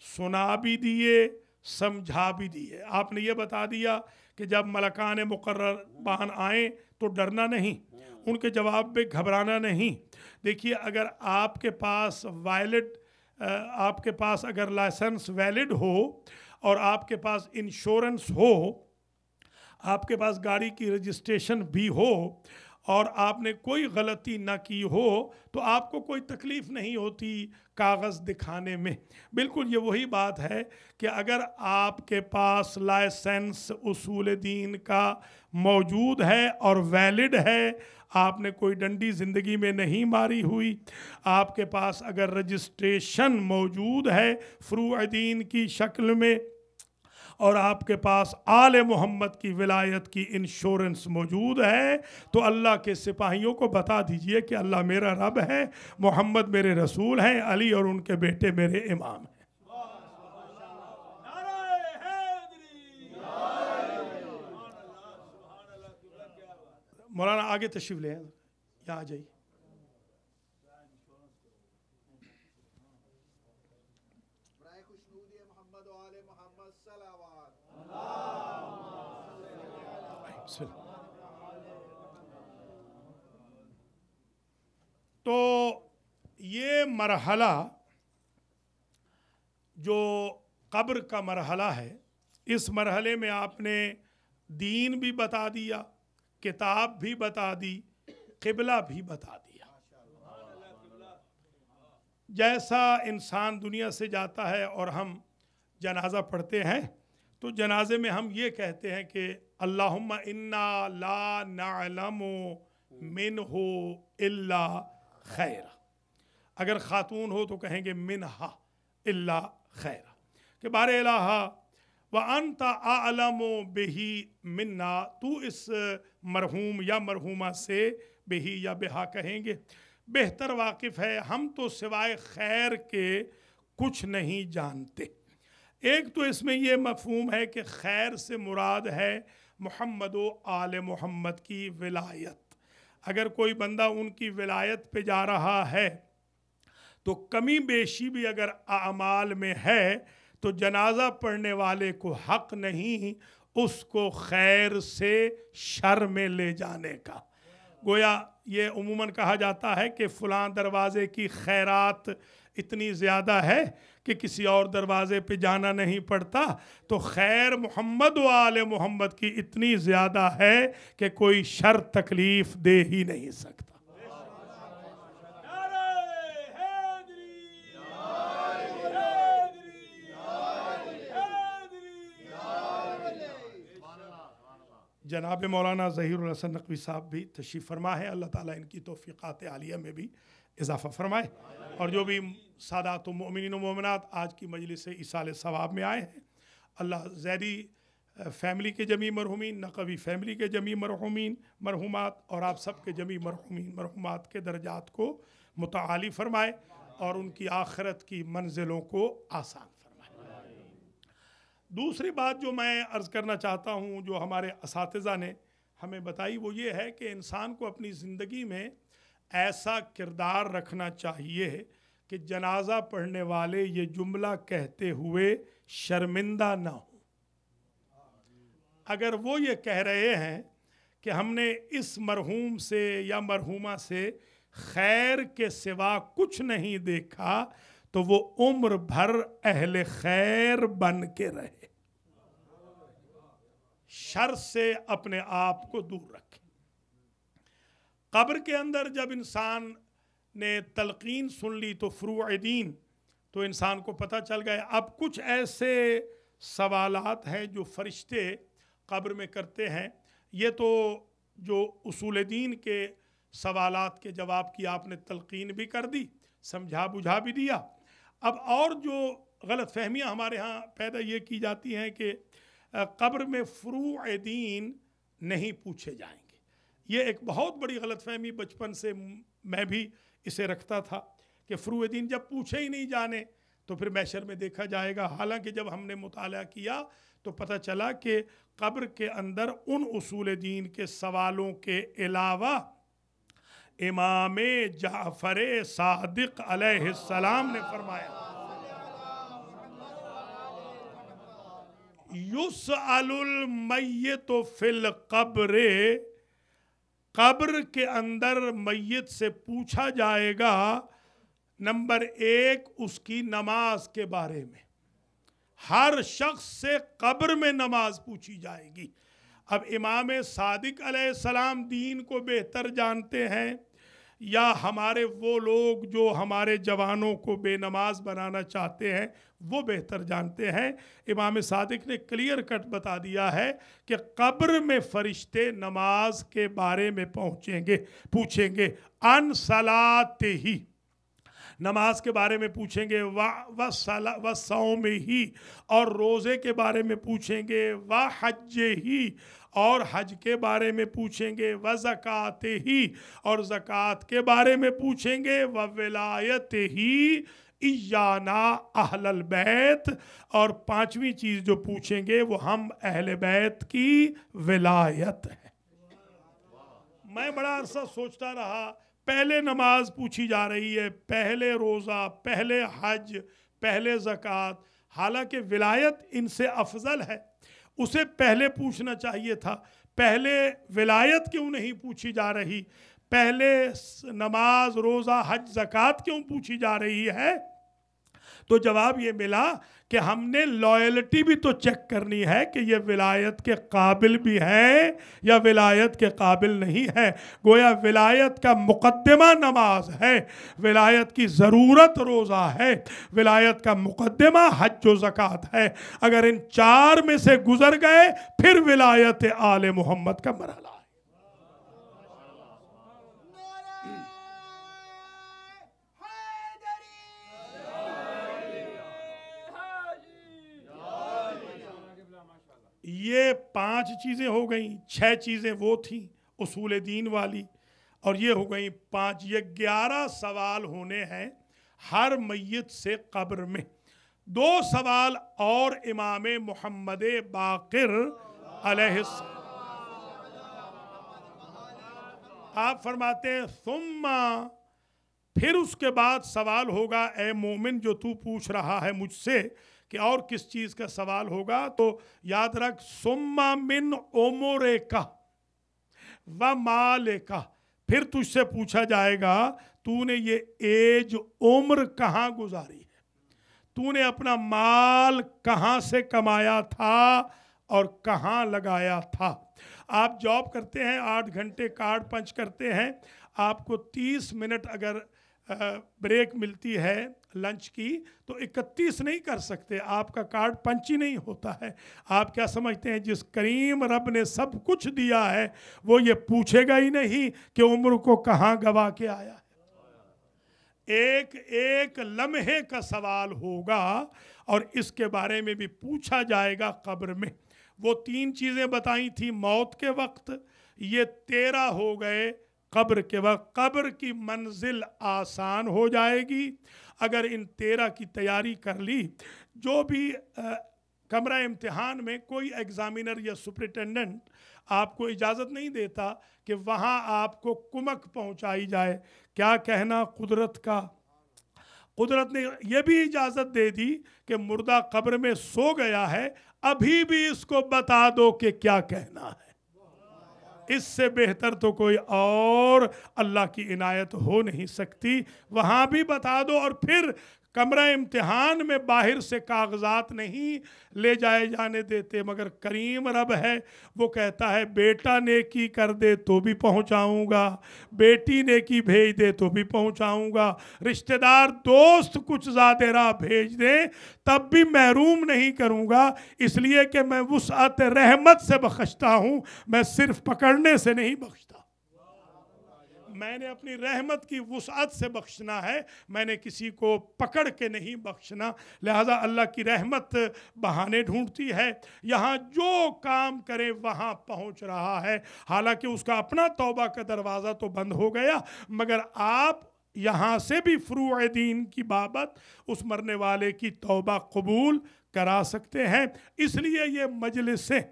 सुना भी दिए, समझा भी दिए। आपने ये बता दिया कि जब मलकान मुकर्रबान आए तो डरना नहीं, उनके जवाब पे घबराना नहीं। देखिए, अगर आपके पास आपके पास अगर लाइसेंस वैलिड हो और आपके पास इंश्योरेंस हो, आपके पास गाड़ी की रजिस्ट्रेशन भी हो और आपने कोई गलती ना की हो, तो आपको कोई तकलीफ़ नहीं होती कागज़ दिखाने में। बिल्कुल ये वही बात है कि अगर आपके पास लाइसेंस उसूल दीन का मौजूद है और वैलिड है, आपने कोई डंडी ज़िंदगी में नहीं मारी हुई, आपके पास अगर रजिस्ट्रेशन मौजूद है फ़ुरूअ दीन की शक्ल में, और आपके पास आले मोहम्मद की विलायत की इंश्योरेंस मौजूद है, तो अल्लाह के सिपाहियों को बता दीजिए कि अल्लाह मेरा रब है, मोहम्मद मेरे रसूल हैं, अली और उनके बेटे मेरे इमाम हैं। मौलाना आगे तशरीफ ले, यहाँ आ जाइए। तो ये मरहला जो कब्र का मरहला है, इस मरहले में आपने दीन भी बता दिया, किताब भी बता दी, क़िबला भी बता दिया। जैसा इंसान दुनिया से जाता है और हम जनाजा पढ़ते हैं तो जनाजे में हम ये कहते हैं कि अल्लाहुम्मा इन्ना ला नअलमु मिनहु इल्ला खैरा। अगर ख़ातून हो तो कहेंगे मिनहा इल्ला खैरा, कि बारे इलाहा व अंता आलमो बिही मिन्ना, तू इस मरहूम या मरहूमा से बिही या बिहा कहेंगे बेहतर वाकिफ़ है, हम तो सिवाय खैर के कुछ नहीं जानते। एक तो इसमें यह मफहूम है कि खैर से मुराद है मोहम्मद व आले मोहम्मद की विलायत। अगर कोई बंदा उनकी विलायत पे जा रहा है तो कमी बेशी भी अगर आमाल में है तो जनाजा पढ़ने वाले को हक़ नहीं उसको खैर से शर में ले जाने का। गोया ये उमूमन कहा जाता है कि फ़लाँ दरवाज़े की खैरात इतनी ज़्यादा है कि किसी और दरवाज़े पे जाना नहीं पड़ता, तो खैर मोहम्मद व आले मोहम्मद की इतनी ज़्यादा है कि कोई शर तकलीफ़ दे ही नहीं सकता। जनाब मौलाना ज़हीरुल हसन नकवी साहब भी तशरीफ़ फरमा है, अल्लाह ताला इनकी तौफ़ीक़ात आलिया में भी इजाफ़ा फरमाए। और जो भी सादात मोमिनीन व मोमिनात आज की मजलिस से इसाले सवाब में आए हैं, अल्लाह ज़ैदी फ़ैमिली के जमी मरहुमीन, नक़वी फ़ैमिली के जमी मरहुमीन मरहुमात और आप सब के जमी मरहुमीन मरहुमात के दर्जात को मुतआली फ़रमाए और उनकी आखिरत की मंजिलों को आसान फरमाए। दूसरी बात जो मैं अर्ज़ करना चाहता हूँ, जो हमारे असातिज़ा ने हमें बताई, वो ये है कि इंसान को अपनी ज़िंदगी में ऐसा किरदार रखना चाहिए कि जनाजा पढ़ने वाले ये जुमला कहते हुए शर्मिंदा ना हो। अगर वो ये कह रहे हैं कि हमने इस मरहूम से या मरहूमा से खैर के सिवा कुछ नहीं देखा, तो वो उम्र भर अहले खैर बन के रहे, शर से अपने आप को दूर रखे। कब्र के अंदर जब इंसान ने तलकीन सुन ली तो फ़ुरूअ दीन, तो इंसान को पता चल गया। अब कुछ ऐसे सवालात हैं जो फ़रिश्ते कब्र में करते हैं। ये तो जो उसूल दीन के सवालात के जवाब की आपने तलकीन भी कर दी, समझा बुझा भी दिया। अब और जो गलत फहमियाँ हमारे यहाँ पैदा ये की जाती हैं कि कब्र में फ़ुरूअ दीन नहीं पूछे जाएंगे। ये एक बहुत बड़ी गलत फहमी बचपन से मैं भी इसे रखता था कि फ़ुरूअ दीन जब पूछे ही नहीं जाने तो फिर महशर में देखा जाएगा। हालांकि जब हमने मुताला किया तो पता चला कि कब्र के अंदर उन उसूल दीन के सवालों के अलावा इमाम जाफ़र सादिक़ अलैहिस्सलाम ने फरमाया, युसअलुल मय्यितु फिल क़ब्र, कब्र के अंदर मैयत से पूछा जाएगा नंबर 1 उसकी नमाज के बारे में। हर शख्स से कब्र में नमाज पूछी जाएगी। अब इमाम सादिक अलैहिस्सलाम दीन को बेहतर जानते हैं या हमारे वो लोग जो हमारे जवानों को बेनमाज बनाना चाहते हैं वो बेहतर जानते हैं। इमाम सादिक ने क्लियर कट बता दिया है कि कब्र में फरिश्ते नमाज के बारे में पूछेंगे अन सलाते ही, नमाज के बारे में पूछेंगे, व सौम ही, और रोज़े के बारे में पूछेंगे, व हज ही, और हज के बारे में पूछेंगे, व ज़कात ही, और ज़कात के बारे में पूछेंगे, व विलायत ही इयाना अहलल बैत, और 5वीं चीज़ जो पूछेंगे वो हम अहले बैत की विलायत है। मैं बड़ा अरसा सोचता रहा, पहले नमाज पूछी जा रही है, पहले रोज़ा, पहले हज, पहले ज़कात, हालांकि विलायत इनसे अफजल है, उसे पहले पूछना चाहिए था। पहले विलायत क्यों नहीं पूछी जा रही, पहले नमाज, रोज़ा, हज, ज़कात क्यों पूछी जा रही है? तो जवाब ये मिला कि हमने लॉयल्टी भी तो चेक करनी है कि ये विलायत के काबिल भी है या विलायत के काबिल नहीं है। गोया विलायत का मुकद्दमा नमाज है, विलायत की ज़रूरत रोज़ा है, विलायत का मुकद्दमा हज व ज़कात है। अगर इन 4 में से गुजर गए फिर विलायत आले मोहम्मद का मरहला है। ये 5 चीज़ें हो गई, 6 चीज़ें वो थी उसूल दीन वाली, और ये हो गई 5। ये 11 सवाल होने हैं हर मैयत से कब्र में। 2 सवाल और इमाम मोहम्मद बाक़िर अलैहिस्सलाम आप फरमाते हैं सुम्मा, फिर उसके बाद सवाल होगा, ए मोमिन जो तू पूछ रहा है मुझसे कि और किस चीज़ का सवाल होगा, तो याद रख सुम्मा मिन उमरे का व माले का, फिर तुझसे पूछा जाएगा तूने ये एज उम्र कहाँ गुजारी है, तूने अपना माल कहाँ से कमाया था और कहाँ लगाया था। आप जॉब करते हैं, 8 घंटे कार्ड पंच करते हैं, आपको 30 मिनट अगर ब्रेक मिलती है लंच की तो 31 नहीं कर सकते, आपका कार्ड पंच ही नहीं होता है। आप क्या समझते हैं जिस करीम रब ने सब कुछ दिया है वो ये पूछेगा ही नहीं कि उम्र को कहाँ गवा के आया है। एक एक लम्हे का सवाल होगा और इसके बारे में भी पूछा जाएगा कब्र में। वो 3 चीज़ें बताई थी मौत के वक्त, ये 13 हो गए कब्र के वक्त। कब्र की मंजिल आसान हो जाएगी अगर इन 13 की तैयारी कर ली। जो भी कमरा इम्तिहान में कोई एग्ज़ामिनर या सुपरिटेंडेंट आपको इजाज़त नहीं देता कि वहाँ आपको कुमक पहुँचाई जाए, क्या कहना कुदरत का। कुदरत ने यह भी इजाज़त दे दी कि मुर्दा कब्र में सो गया है, अभी भी इसको बता दो कि क्या कहना है। इससे बेहतर तो कोई और अल्लाह की इनायत हो नहीं सकती। वहाँ भी बता दो और फिर कमरा इम्तिहान में बाहर से कागजात नहीं ले जाने देते, मगर करीम रब है, वो कहता है बेटा नेकी कर दे तो भी पहुंचाऊंगा, बेटी नेकी भेज दे तो भी पहुंचाऊंगा, रिश्तेदार दोस्त कुछ ज़्यादा राह भेज दे तब भी महरूम नहीं करूंगा, इसलिए कि मैं वुसअत रहमत से बख्शता हूँ, मैं सिर्फ पकड़ने से नहीं बख्शता। मैंने अपनी रहमत की वुसअत से बख्शना है, मैंने किसी को पकड़ के नहीं बख्शना। लिहाजा अल्लाह की रहमत बहाने ढूंढती है, यहाँ जो काम करे वहाँ पहुँच रहा है। हालांकि उसका अपना तौबा का दरवाज़ा तो बंद हो गया, मगर आप यहाँ से भी फ़ुरूअ दीन की बाबत उस मरने वाले की तौबा कबूल करा सकते हैं। इसलिए ये मजलिसें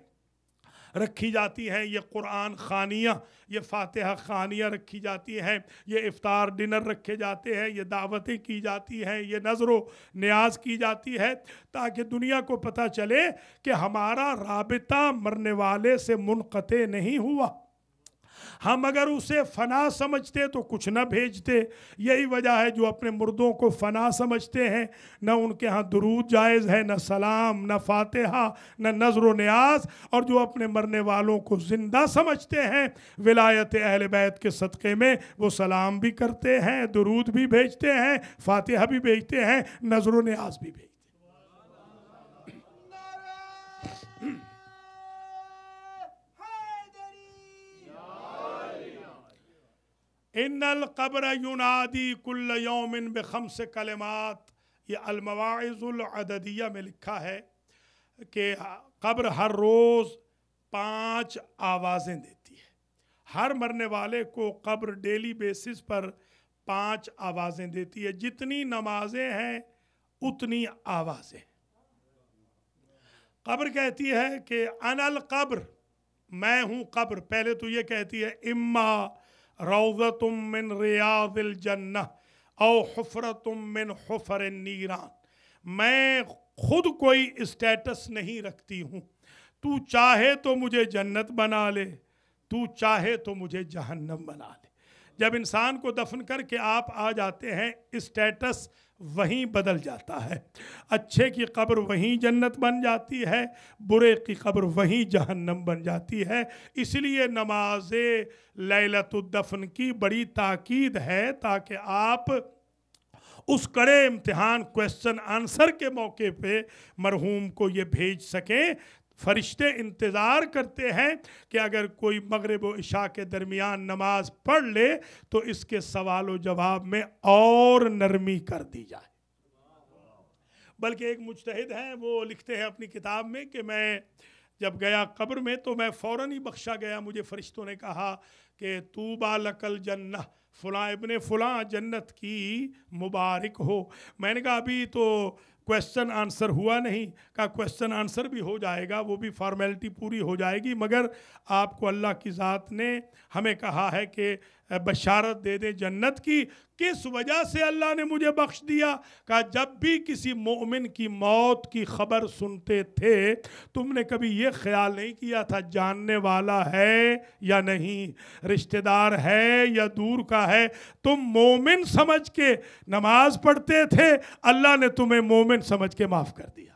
रखी जाती हैं, ये कुरान खानियाँ, ये फातिहा खानियाँ रखी जाती हैं, ये इफ्तार डिनर रखे जाते हैं, ये दावतें की जाती हैं, ये नज़रो न्याज की जाती है, ताकि दुनिया को पता चले कि हमारा राबिता मरने वाले से मुनक़ते नहीं हुआ। हम अगर उसे फ़ना समझते तो कुछ न भेजते। यही वजह है जो अपने मुर्दों को फ़ना समझते हैं, न उनके यहाँ दुरूद जायज़ है, न सलाम, न फातिहा, न नज़र व न्याज, और जो अपने मरने वालों को ज़िंदा समझते हैं विलायत अहले बैत के सदक़े में वो सलाम भी करते हैं, दुरूद भी भेजते हैं, फातिहा भी भेजते हैं, नज़र व न्याज भी भेजते हैं। इन्नल क़ब्र युनादी कुल्ल यौमिन बिखम्स कलिमात, ये अल-मवाइज़ुल अददिया में लिखा है कि कब्र हर रोज़ 5 आवाज़ें देती है। हर मरने वाले को कब्र डेली बेसिस पर 5 आवाज़ें देती है। जितनी नमाजें हैं उतनी आवाज़ें। कब्र कहती है कि अनल कब्र, मैं हूँ कब्र। पहले तो ये कहती है इम्मा रौज़तुम मिन रियादिल जन्नह औ हुफ़रतुम मिन हुफ़र नीरान। मैं खुद कोई स्टेटस नहीं रखती हूँ, तू चाहे तो मुझे जन्नत बना ले, तू चाहे तो मुझे जहन्नम बना ले। जब इंसान को दफन करके आप आ जाते हैं, स्टेटस वहीं बदल जाता है। अच्छे की कब्र वहीं जन्नत बन जाती है, बुरे की कब्र वहीं जहन्नम बन जाती है। इसलिए नमाज लैलतुद्दफन की बड़ी ताकीद है, ताकि आप उस कड़े इम्तिहान क्वेश्चन आंसर के मौके पे मरहूम को ये भेज सकें। फरिश्ते इंतज़ार करते हैं कि अगर कोई मगरिब व इशा के दरमियान नमाज पढ़ ले तो इसके सवाल व जवाब में और नरमी कर दी जाए। बल्कि एक मुज्तहिद हैं, वो लिखते हैं अपनी किताब में कि मैं जब गया कब्र में तो मैं फ़ौरन ही बख्शा गया। मुझे फरिश्तों ने कहा कि तूबा लकल जन्नह, फ़लाँ इब्ने फ़लाँ जन्नत की मुबारक हो। मैंने कहा अभी तो क्वेश्चन आंसर हुआ नहीं। का क्वेश्चन आंसर भी हो जाएगा, वो भी फॉर्मेलिटी पूरी हो जाएगी, मगर आपको अल्लाह की ज़ात ने हमें कहा है कि बशारत दे दे जन्नत की। किस वजह से अल्लाह ने मुझे बख्श दिया? कहा जब भी किसी मोमिन की मौत की खबर सुनते थे तुमने कभी ये ख्याल नहीं किया था जानने वाला है या नहीं, रिश्तेदार है या दूर का है। तुम मोमिन समझ के नमाज पढ़ते थे, अल्लाह ने तुम्हें मोमिन समझ के माफ़ कर दिया।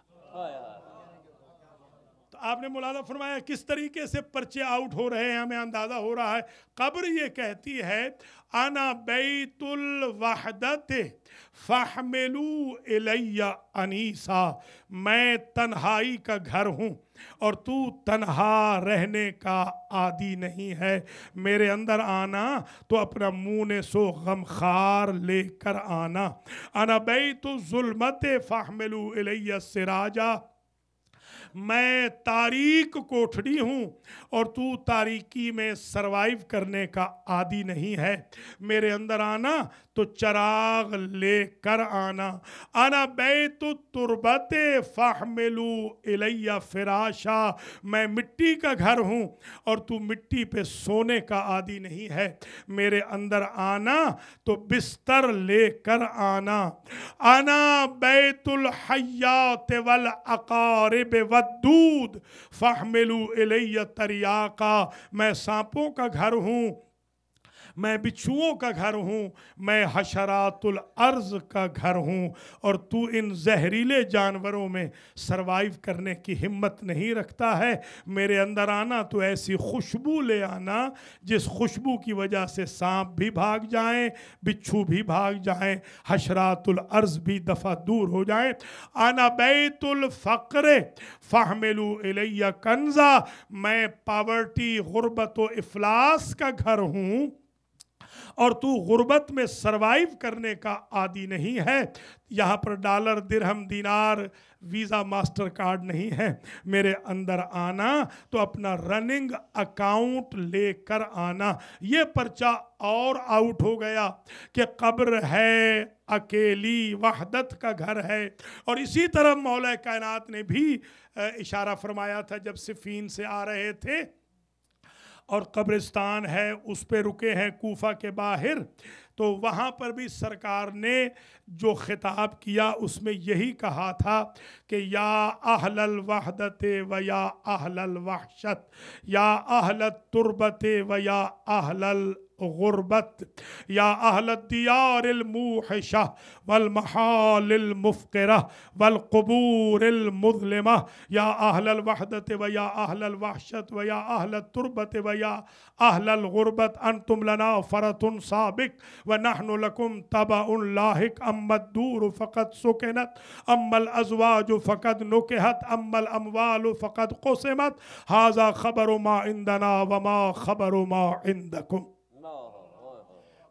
आपने मुलाज़ा फरमाया किस तरीके से पर्चे आउट हो रहे हैं, हमें अंदाज़ा हो रहा है। कब्र ये कहती है अना बैतुल वहदत फहमिलू इलैया अनीसा, मैं तन्हाई का घर हूँ और तू तन्हा रहने का आदी नहीं है। मेरे अंदर आना तो अपना मुँह ने सो गमखार लेकर आना। अना बैतु ज़ुल्मत फहमिलू इलैया सिराजा, मैं तारीक कोठड़ी हूँ और तू तारीकी में सरवाइव करने का आदी नहीं है। मेरे अंदर आना तो चराग लेकर आना। आना बैतु तुरबते फहमिलू इलैया फिराशा, मैं मिट्टी का घर हूँ और तू मिट्टी पे सोने का आदी नहीं है। मेरे अंदर आना तो बिस्तर लेकर आना। आना बैतुल हयात वल अकारिब वद्दूद फहमिलू इलैया तरियाका, मैं सांपों का घर हूँ, मैं बिच्छुओं का घर हूँ, मैं हशरातुल अर्ज़ का घर हूँ और तू इन जहरीले जानवरों में सरवाइव करने की हिम्मत नहीं रखता है। मेरे अंदर आना तो ऐसी खुशबू ले आना जिस खुशबू की वजह से सांप भी भाग जाएं, बिच्छू भी भाग जाएं, हशरातुल अर्ज़ भी दफ़ा दूर हो जाएं। आना बैतुल फ़क्र फ़हमिलू इलैया कंज़ा, मैं पावर्टी गुर्बत व इफ़लास का घर हूँ और तू गुर्बत में सरवाइव करने का आदी नहीं है। यहाँ पर डॉलर, दिरहम, दिनार, वीज़ा मास्टर कार्ड नहीं है, मेरे अंदर आना तो अपना रनिंग अकाउंट लेकर आना। ये पर्चा और आउट हो गया कि कब्र है, अकेली वहदत का घर है। और इसी तरह मौला कायनात ने भी इशारा फरमाया था जब सिफीन से आ रहे थे और कब्रिस्तान है उस पे रुके हैं कूफा के बाहर, तो वहाँ पर भी सरकार ने जो खिताब किया उसमें यही कहा था कि या अहलल वहदत व या अहलल वहशत, या अहलत तुरबत व या अहलल गुरबत, या अहलत दियारिल मुहशा वल महालिल मुफ्किरा वल कुबूरिल मुज़लिमा, या अहलल वहदत व या अहलल वहशत व या अहलत तुरबत व या अहलल गुरबत, अन्तुम लना फरतुन साबिक व नहनु लकुम तबउन लाहिक, अम्मद दूर फ़क़त सुकिनत अम्मल अज़वाजु फ़क़द नुकिहत अम्मल अमवालु फ़क़द क़ुसिमत, हाज़ा ख़बरु मा इंदना व मा ख़बरु मा इंदकुम।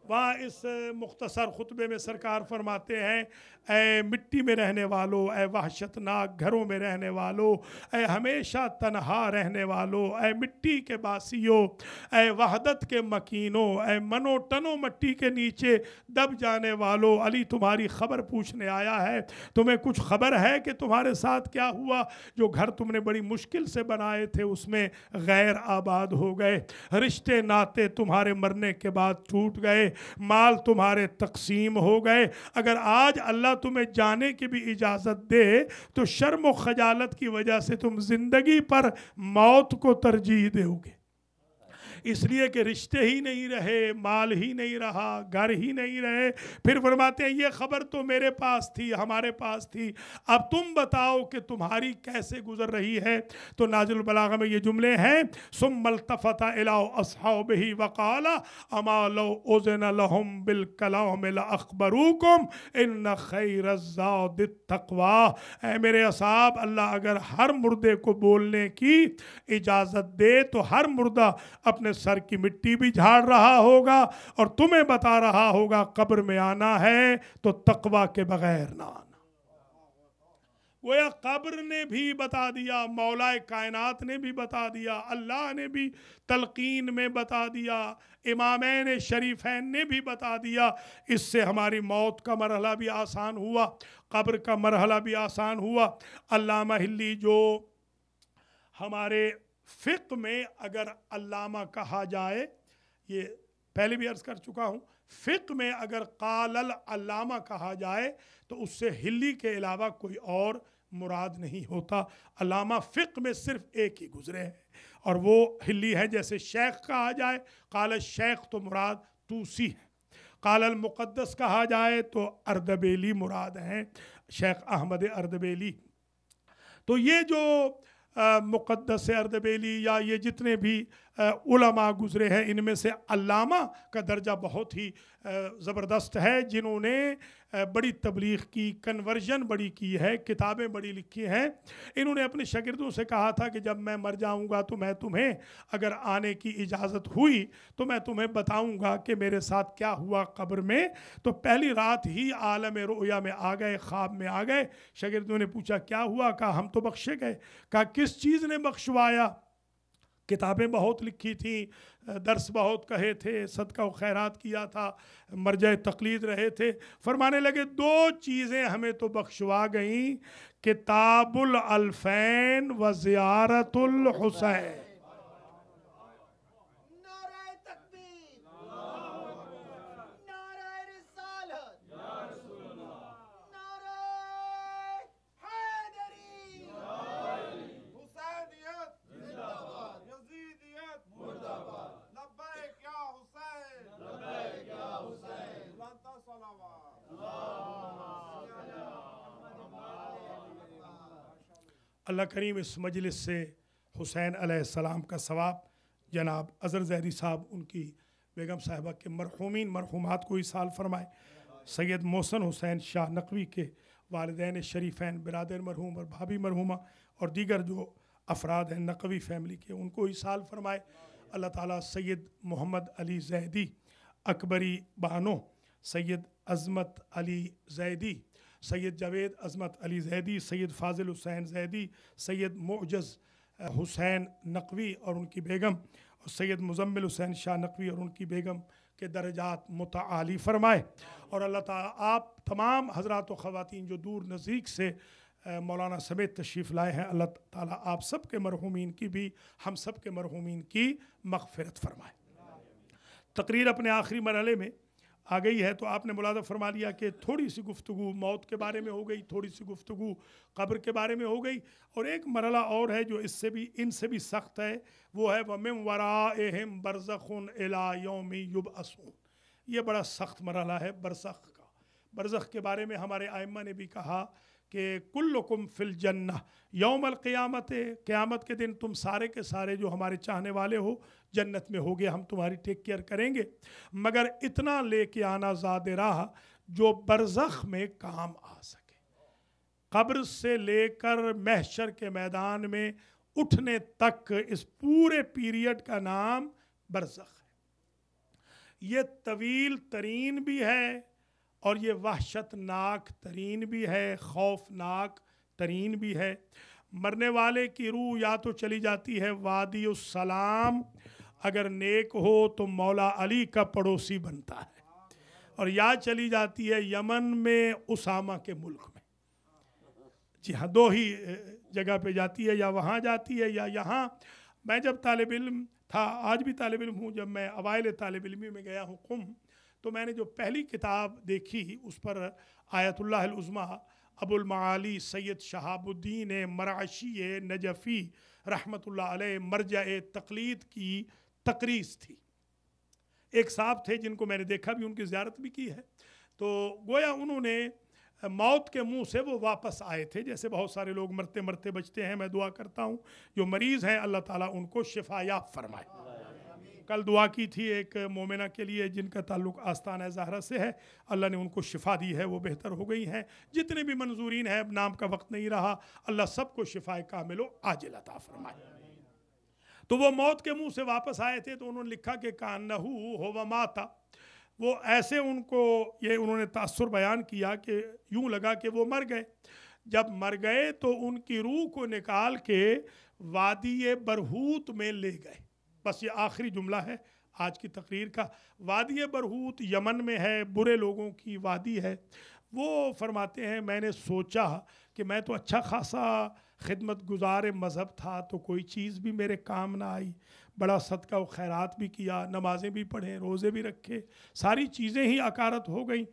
वहाँ इस मुख्तसर खुतबे में सरकार फरमाते हैं, ऐ मिट्टी में रहने वालों, ऐ वहशतनाक घरों में रहने वालों, ऐ हमेशा तन्हा रहने वालों, ऐ मिट्टी के बासियों, ऐ वहदत के मकीनों, ऐ मनो टनो मिट्टी के नीचे दब जाने वालों, अली तुम्हारी खबर पूछने आया है। तुम्हें कुछ खबर है कि तुम्हारे साथ क्या हुआ? जो घर तुमने बड़ी मुश्किल से बनाए थे उसमें गैर आबाद हो गए, रिश्ते नाते तुम्हारे मरने के बाद टूट गए, माल तुम्हारे तकसीम हो गए। अगर आज अल्लाह तुम्हें जाने की भी इजाज़त दे तो शर्म और खजालत की वजह से तुम जिंदगी पर मौत को तरजीह दोगे, इसलिए कि रिश्ते ही नहीं रहे, माल ही नहीं रहा, घर ही नहीं रहे। फिर फरमाते हैं ये खबर तो मेरे पास थी, हमारे पास थी, अब तुम बताओ कि तुम्हारी कैसे गुजर रही है। तो नाज़िल बलागा में ये जुमले हैं, सुम्मल तफ़ता इला अस्हाबिही वक़ाला अमा लौ उज़िन लहुम बिल कलाम लअख़बरूकुम इन्न खैरज़्ज़ादित तक़वा। ऐ मेरे असहाब, अल्लाह अगर हर मुर्दे को बोलने की इजाज़त दे तो हर मुर्दा अपने सर की मिट्टी भी झाड़ रहा होगा और तुम्हें बता रहा होगा कब्र में आना है तो तकवा के बगैर ना आना। गोया कब्र ने भी बता दिया, मौलाए कायनात ने भी बता दिया, अल्लाह ने भी तलकीन में बता दिया, इमामैन शरीफैन ने भी बता दिया। इससे हमारी मौत का मरहला भी आसान हुआ, कब्र का मरहला भी आसान हुआ। अल्लामा हिल्ली जो हमारे फ़िक़्ह में अगर अल्लामा कहा जाए, ये पहले भी अर्ज़ कर चुका हूँ, फ़िक़्ह में अगर क़ालल अल्लामा कहा जाए तो उससे हिल्ली के अलावा कोई और मुराद नहीं होता। अल्लामा फ़िक़्ह में सिर्फ़ एक ही गुज़रे हैं और वो हिल्ली है। जैसे शेख कहा जाए, क़ाल शेख तो मुराद तूसी है, क़ालल मुक़द्दस कहा जाए तो अर्दबेली मुराद हैं, शेख अहमद अर्दबेली। तो ये जो मुक़द्दस अर्दबेली या ये जितने भी उलमा गुज़रे हैं, इनमें से अल्लामा का दर्जा बहुत ही ज़बरदस्त है, जिन्होंने बड़ी तबलीग़ की, कन्वर्जन बड़ी की है, किताबें बड़ी लिखी हैं। इन्होंने अपने शागिर्दों से कहा था कि जब मैं मर जाऊंगा तो मैं तुम्हें अगर आने की इजाज़त हुई तो मैं तुम्हें बताऊंगा कि मेरे साथ क्या हुआ कब्र में। तो पहली रात ही आलम रोया में आ गए, ख्वाब में आ गए। शागिर्दों ने पूछा क्या हुआ? कहा हम तो बख्शे गए। कहा किस चीज़ ने बख्शवाया? किताबें बहुत लिखी थी, दर्स बहुत कहे थे, सदका व खैरात किया था, मरजा तक़लीद रहे थे। फरमाने लगे दो चीज़ें हमें तो बख्शवा गईं, किताबुल अल्फैन व ज़ियारतुल हुसैन। अल्लाह करीम इस मजलिस से हुसैन अलैहिस्सलाम का सवाब जनाब अज़हर ज़ैदी साहब, उनकी बेगम साहिबा के मरहूमीन मरहूमात को इसाल फरमाए। सैयद मोहसन हुसैन शाह नकवी के वालिदैन शरीफैन, बिरादर मरहूम और भाभी मरहूमा और दीगर जो अफराद हैं नकवी फ़ैमिली के, उनको इसाल फरमाए। अल्लाह ताला सैयद मोहम्मद अली ज़ैदी अकबरी बानो, सैयद अज़मत अली ज़ैदी, सैयद जावेद अज़मत अली जैदी, सैयद फ़ाज़िल हुसैन जैदी, सैयद मुअज्जज़ हुसैन नकवी और उनकी बेगम, और सैयद मुज़म्मिल हुसैन शाह नकवी और उनकी बेगम के दर्जात मुतआली फ़रमाए। और अल्लाह ताला आप तमाम हज़रात व ख़वातीन जो दूर नज़दीक से मौलाना समेत तशरीफ़ लाए हैं, अल्लाह ताला आप सब के मरहूमीन की भी, हम सब के मरहूमीन की मग़फ़िरत फ़रमाए। तकरीर अपने आखिरी मरहले में आ गई है, तो आपने मुलाज़ा फरमा लिया कि थोड़ी सी गुफ्तगू मौत के बारे में हो गई, थोड़ी सी गुफ्तगू कब्र के बारे में हो गई, और एक मरहला और है जो इससे भी इनसे भी सख्त है, वो है वमिन वराइहिम बरज़ख़ुन इला यौमि युबअसून। ये बड़ा सख्त मरहला है बरज़ख़ का। बरज़ख़ के बारे में हमारे आइम्मा ने भी कहा कि कुल्लुकुम फिल जन्नह यौमल क़ियामत, क़यामत के दिन तुम सारे के सारे जो हमारे चाहने वाले हो जन्नत में होगे, हम तुम्हारी टेक केयर करेंगे, मगर इतना लेके आना ज़ाद राह जो बरज़ख़ में काम आ सके। कब्र से लेकर महशर के मैदान में उठने तक इस पूरे पीरियड का नाम बरज़ख़ है। ये तवील तरीन भी है और ये वहशतनाक तरीन भी है, खौफनाक तरीन भी है। मरने वाले की रूह या तो चली जाती है वादी उस सलाम, अगर नेक हो तो मौला अली का पड़ोसी बनता है, और या चली जाती है यमन में उसामा के मुल्क में। जी हाँ, दो ही जगह पे जाती है, या वहाँ जाती है या यहाँ। मैं जब तालिब इल्म था, आज भी तालिब इल्म हूँ, जब मैं अवाइल तालिब इल्मी में गया हूँ कुम, तो मैंने जो पहली किताब देखी उस पर आयतुल्लाह अल उज़्मा अबुल माली सैयद शहाबुद्दीन मराशी नजफ़ी रहमतुल्लाह अलैह मरजा तक़लीद की तकरीज़ थी। एक साहब थे जिनको मैंने देखा भी, उनकी ज़ियारत भी की है। तो गोया उन्होंने मौत के मुंह से वो वापस आए थे, जैसे बहुत सारे लोग मरते मरते बचते हैं। मैं दुआ करता हूँ जो मरीज़ हैं अल्लाह ताला उनको शिफायाब फरमाए। कल दुआ की थी एक मोमिना के लिए जिनका ताल्लुक़ आस्ताना ज़हरा से है, अल्लाह ने उनको शिफा दी है, वो बेहतर हो गई हैं। जितने भी मंजूरीन हैं, अब नाम का वक्त नहीं रहा, अल्लाह सबको शिफाए कामिलो आजिल अता फरमाए। तो वो मौत के मुंह से वापस आए थे, तो उन्होंने लिखा कि कान्नहू होवा माता, वो ऐसे उनको ये उन्होंने तासुर बयान किया कि यूँ लगा कि वो मर गए। जब मर गए तो उनकी रूह को निकाल के वादी बरहूत में ले गए। बस ये आखिरी जुमला है आज की तकरीर का। वादी बरहूत यमन में है, बुरे लोगों की वादी है। वो फरमाते हैं मैंने सोचा कि मैं तो अच्छा खासा खिदमत गुजार मज़हब था, तो कोई चीज़ भी मेरे काम ना आई। बड़ा सदका व खैरात भी किया, नमाजें भी पढ़े, रोज़े भी रखे, सारी चीज़ें ही अकारत हो गई।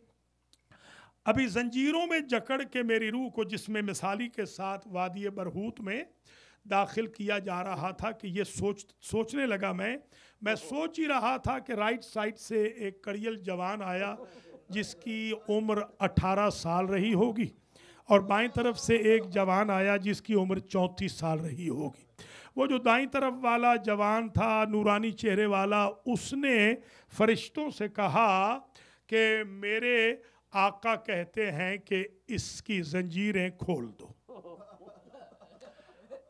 अभी जंजीरों में जकड़ के मेरी रूह को जिसमें मिसाली के साथ वादी बरहूत में दाखिल किया जा रहा था कि ये सोचने लगा मैं सोच ही रहा था कि राइट साइड से एक कड़ियल जवान आया जिसकी उम्र 18 साल रही होगी, और बाईं तरफ से एक जवान आया जिसकी उम्र 34 साल रही होगी। वो जो दाईं तरफ वाला जवान था, नूरानी चेहरे वाला, उसने फरिश्तों से कहा कि मेरे आका कहते हैं कि इसकी जंजीरें खोल दो।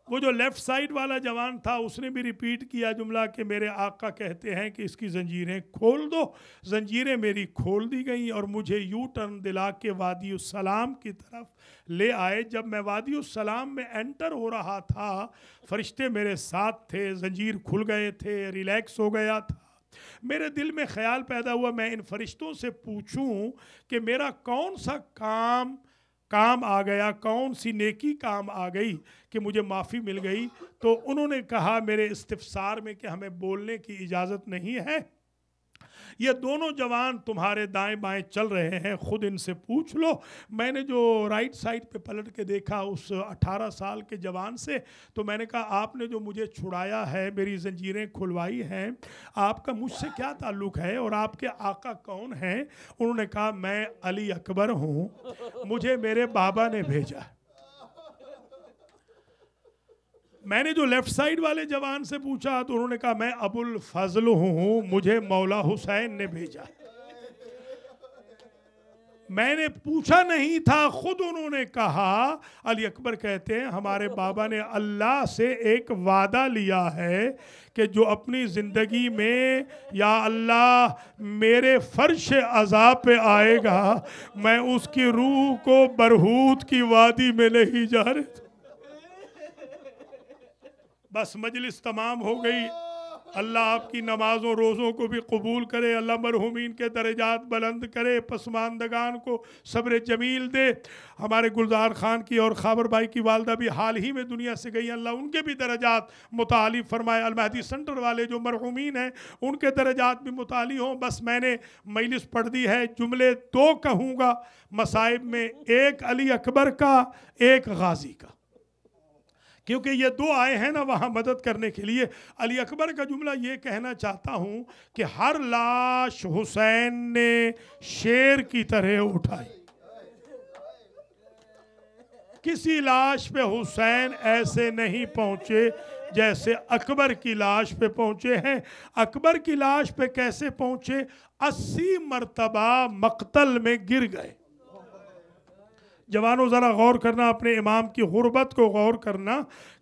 वो जो लेफ़्ट साइड वाला जवान था उसने भी रिपीट किया जुमला कि मेरे आका कहते हैं कि इसकी जंजीरें खोल दो। जंजीरें मेरी खोल दी गई और मुझे यू टर्न दिला के वादी उस सलाम की तरफ ले आए। जब मैं वादी उस सलाम में एंटर हो रहा था, फरिश्ते मेरे साथ थे, जंजीर खुल गए थे, रिलैक्स हो गया था। मेरे दिल में ख्याल पैदा हुआ मैं इन फरिश्तों से पूछूं कि मेरा कौन सा काम आ गया, कौन सी नेकी काम आ गई कि मुझे माफ़ी मिल गई। तो उन्होंने कहा मेरे इस्तिफसार में कि हमें बोलने की इजाज़त नहीं है, ये दोनों जवान तुम्हारे दाएं बाएं चल रहे हैं, खुद इनसे पूछ लो। मैंने जो राइट साइड पे पलट के देखा उस 18 साल के जवान से, तो मैंने कहा आपने जो मुझे छुड़ाया है, मेरी जंजीरें खुलवाई हैं, आपका मुझसे क्या ताल्लुक़ है और आपके आका कौन हैं? उन्होंने कहा मैं अली अकबर हूँ, मुझे मेरे बाबा ने भेजा। मैंने जो लेफ़्ट साइड वाले जवान से पूछा तो उन्होंने कहा मैं अबुल फजल हूँ, मुझे मौला हुसैन ने भेजा। मैंने पूछा नहीं था, खुद उन्होंने कहा। अली अकबर कहते हैं हमारे बाबा ने अल्लाह से एक वादा लिया है कि जो अपनी ज़िंदगी में या अल्लाह मेरे फर्श अज़ाब पे आएगा, मैं उसकी रूह को बरहूत की वादी में नहीं जा रहे थे। बस मजलिस तमाम हो गई। अल्लाह आपकी नमाज़ों रोज़ों को भी कबूल करे, अल्लाह मरहूमीन के दर्जात बुलंद करे, पसमानदगान को सब्र जमील दे। हमारे गुलजार खान की और खाबर भाई की वालदा भी हाल ही में दुनिया से गई, अल्लाह उनके भी दर्जात मुताली फरमाए। अल महदी सेंटर वाले जो मरहूमीन हैं उनके दर्जात भी मुताली हों। बस मैंने मजलिस पढ़ दी है, जुमले दो कहूँगा मसाइब में, एक अली अकबर का, एक गाजी का, क्योंकि ये दो आए हैं ना वहाँ मदद करने के लिए। अली अकबर का जुमला ये कहना चाहता हूँ कि हर लाश हुसैन ने शेर की तरह उठाई। किसी लाश पे हुसैन ऐसे नहीं पहुँचे जैसे अकबर की लाश पे पहुँचे हैं। अकबर की लाश पे कैसे पहुँचे? 80 मरतबा मक्तल में गिर गए। जवानों ज़रा गौर करना, अपने इमाम की गुर्बत को गौर करना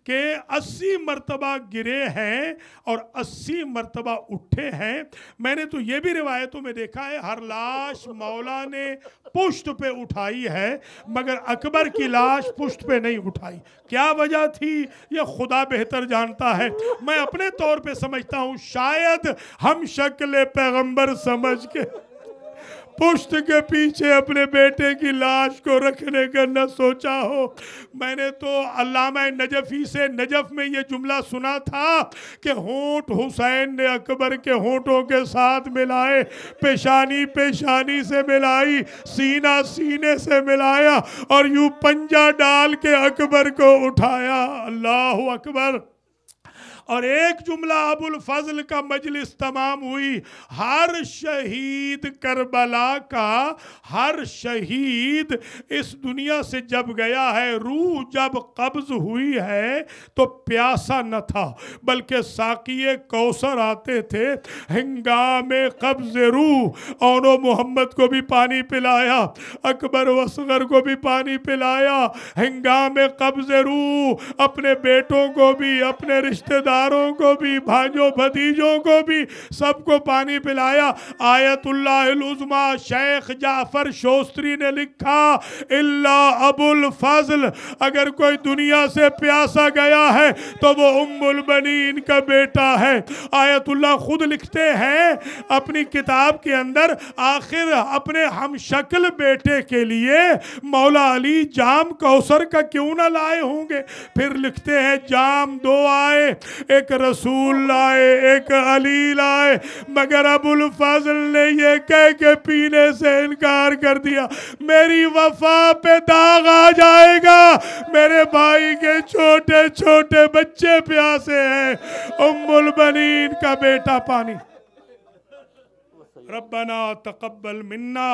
कि 80 मरतबा गिरे हैं और 80 मरतबा उठे हैं। मैंने तो ये भी रिवायतों में देखा है हर लाश मौला ने पुश्त पे उठाई है, मगर अकबर की लाश पुश्त पे नहीं उठाई। क्या वजह थी ये खुदा बेहतर जानता है। मैं अपने तौर पे समझता हूँ शायद हम शक्ल पैगंबर समझ के पुश्त के पीछे अपने बेटे की लाश को रखने का न सोचा हो। मैंने तो अल्लामा नजफी से नजफ में ये जुमला सुना था कि होंठ हुसैन ने अकबर के होंठों के साथ मिलाए, पेशानी पेशानी से मिलाई, सीना सीने से मिलाया और यूं पंजा डाल के अकबर को उठाया। अल्लाह अकबर। और एक जुमला अबुल फजल का मजलिस तमाम हुई। हर शहीद करबला का, हर शहीद इस दुनिया से जब गया है, रूह जब कब्ज हुई है तो प्यासा न था, बल्कि साकिए कौसर आते थे। हिंगामे कब्ज रूह औनो मोहम्मद को भी पानी पिलाया, अकबर वसगर को भी पानी पिलाया। हिंगामे कब्ज रूह अपने बेटों को भी, अपने रिश्तेदारों को भी, भाइयों भतीजों को भी, सबको पानी पिलाया। आयतुल्लाहिल उज़्मा शेख जाफर शोस्त्री ने लिखा, इल्ला अबुल फजल, अगर कोई दुनिया से प्यासा गया है तो वो उम्मुल बनीन का बेटा है। आयतुल्लाह खुद लिखते हैं अपनी किताब के अंदर, आखिर अपने हम शक्ल बेटे के लिए मौला अली जाम कौसर का क्यों ना लाए होंगे। फिर लिखते हैं जाम दो आए, एक रसूल लाए, एक अली लाए, मगर अबुल फजल ने ये कह के पीने से इनकार कर दिया, मेरी वफा पे दाग आ जाएगा, मेरे भाई के छोटे छोटे बच्चे प्यासे हैं। उम्मुल बनीन का बेटा पानी। रब्बना तकब्बल मिन्ना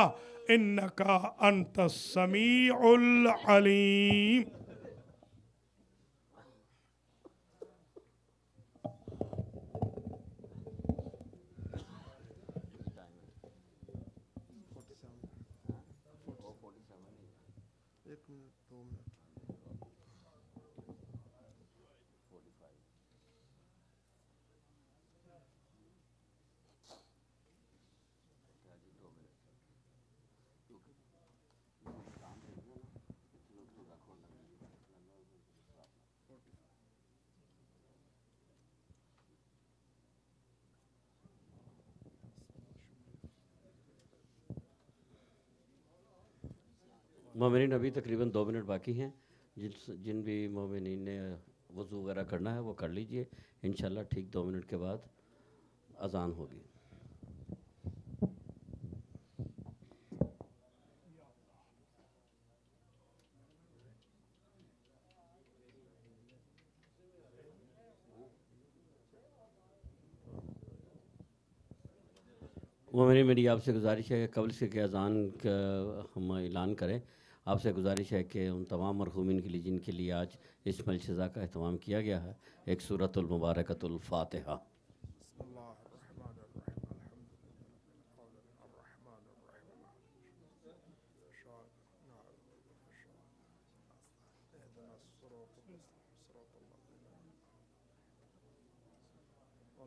इन्नका अंतस समीउल अलीम। मोमिनीन अभी तकरीबन 2 मिनट बाकी हैं। जिन भी मोमिनीन ने वज़ू वगैरह करना है वो कर लीजिए। इंशाल्लाह ठीक 2 मिनट के बाद अज़ान होगी। मोमिनीन मेरी आपसे गुजारिश है कि कबल से अज़ान का हम ऐलान करें। आपसे गुजारिश है कि उन तमाम मरहूमिन के लिए जिनके लिए आज इस मजलिसा का अहतमाम किया गया है, एक सूरतुल मुबारकतुल फातिहा।